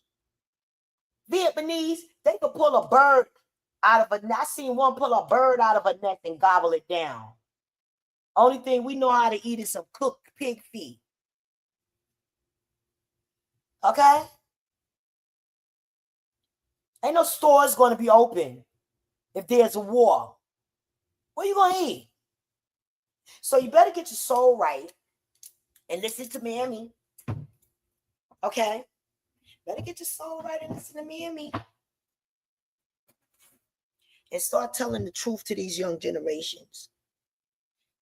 Vietnamese, they could pull a bird out of a nest. I seen one pull a bird out of a nest and gobble it down. Only thing we know how to eat is some cooked pig feet. Okay? Ain't no stores going to be open if there's a war. What are you going to eat? So you better get your soul right and listen to Mammy. Okay? Better get your soul right and listen to Mammy. And start telling the truth to these young generations.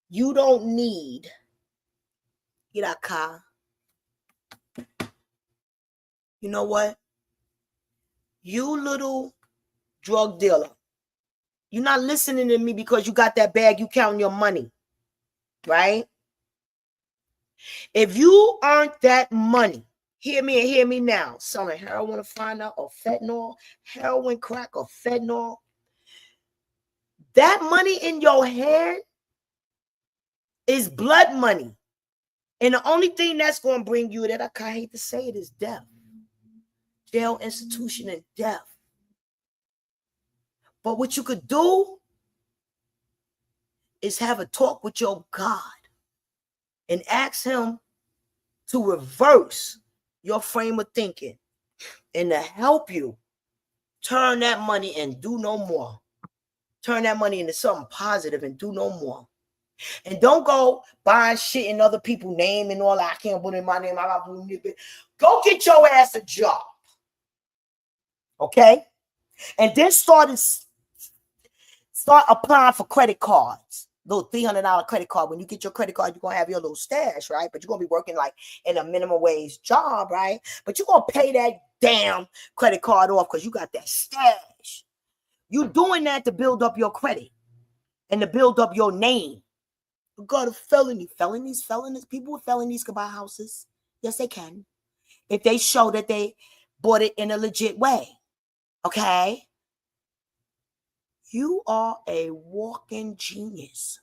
You don't need Iraka. You know what? You little drug dealer. You're not listening to me because you got that bag, you counting your money. Right? If you earned that money, hear me and hear me now, selling heroin to find out, or fentanyl, heroin, crack, or fentanyl, that money in your hand is blood money. And the only thing that's going to bring you that, I hate to say it, is death. Jail, institution, and death. But what you could do is have a talk with your God and ask him to reverse your frame of thinking and to help you turn that money and do no more. Turn that money into something positive and do no more. And don't go buying shit in other people's name and all that. I can't put in my name. I got to put it. Go get your ass a job. Okay? And then start applying for credit cards. Little $300 credit card. When you get your credit card, you're going to have your little stash, right? But you're going to be working like in a minimum wage job, right? But you're going to pay that damn credit card off because you got that stash. You're doing that to build up your credit and to build up your name. got a felony. Felonies. People with felonies can buy houses. Yes, they can. If they show that they bought it in a legit way. Okay? You are a walking genius.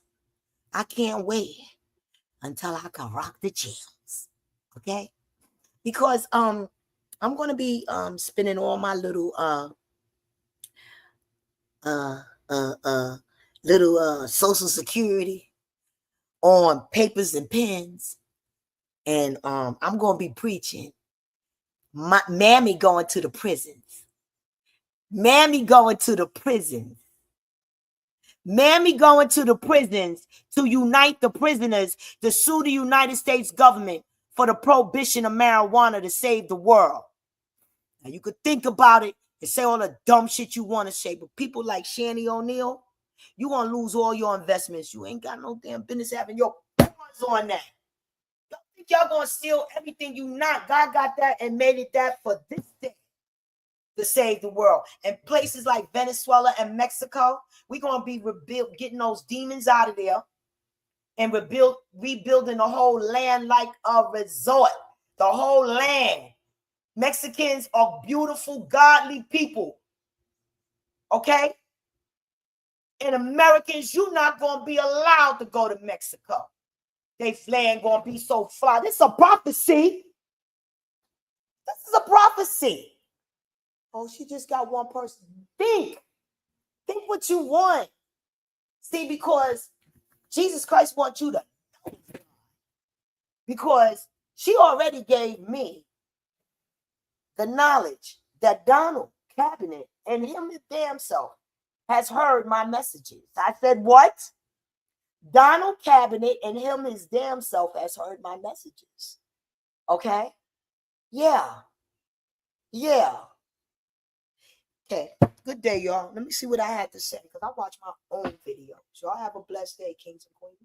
I can't wait until I can rock the jails. Okay? Because I'm gonna be spending all my little social security on papers and pens, and I'm gonna be preaching. Mammy going to the prisons. Mammy going to the prisons. Mammy going to the prisons to unite the prisoners to sue the United States government for the prohibition of marijuana to save the world. Now you could think about it and say all the dumb shit you want to say, but people like Shanny O'Neal, you gonna lose all your investments. You ain't got no damn business having your funds on that. Y'all think y'all gonna steal everything you not? God got that and made it that for this day to save the world. And places like Venezuela and Mexico, we're gonna be getting those demons out of there and rebuilding the whole land like a resort. The whole land. Mexicans are beautiful, godly people. Okay? And Americans, you're not going to be allowed to go to Mexico. They land going to be so fly. This is a prophecy. This is a prophecy. Oh, she just got one person. Think what you want. See, because Jesus Christ wants you to know. Because she already gave me the knowledge that Donald Cabinet and him his damn self has heard my messages. I said, what? Donald Cabinet and him his damn self has heard my messages. Okay? Yeah. Okay. Good day, y'all. Let me see what I had to say because I watch my own videos. Y'all have a blessed day, kings and queens.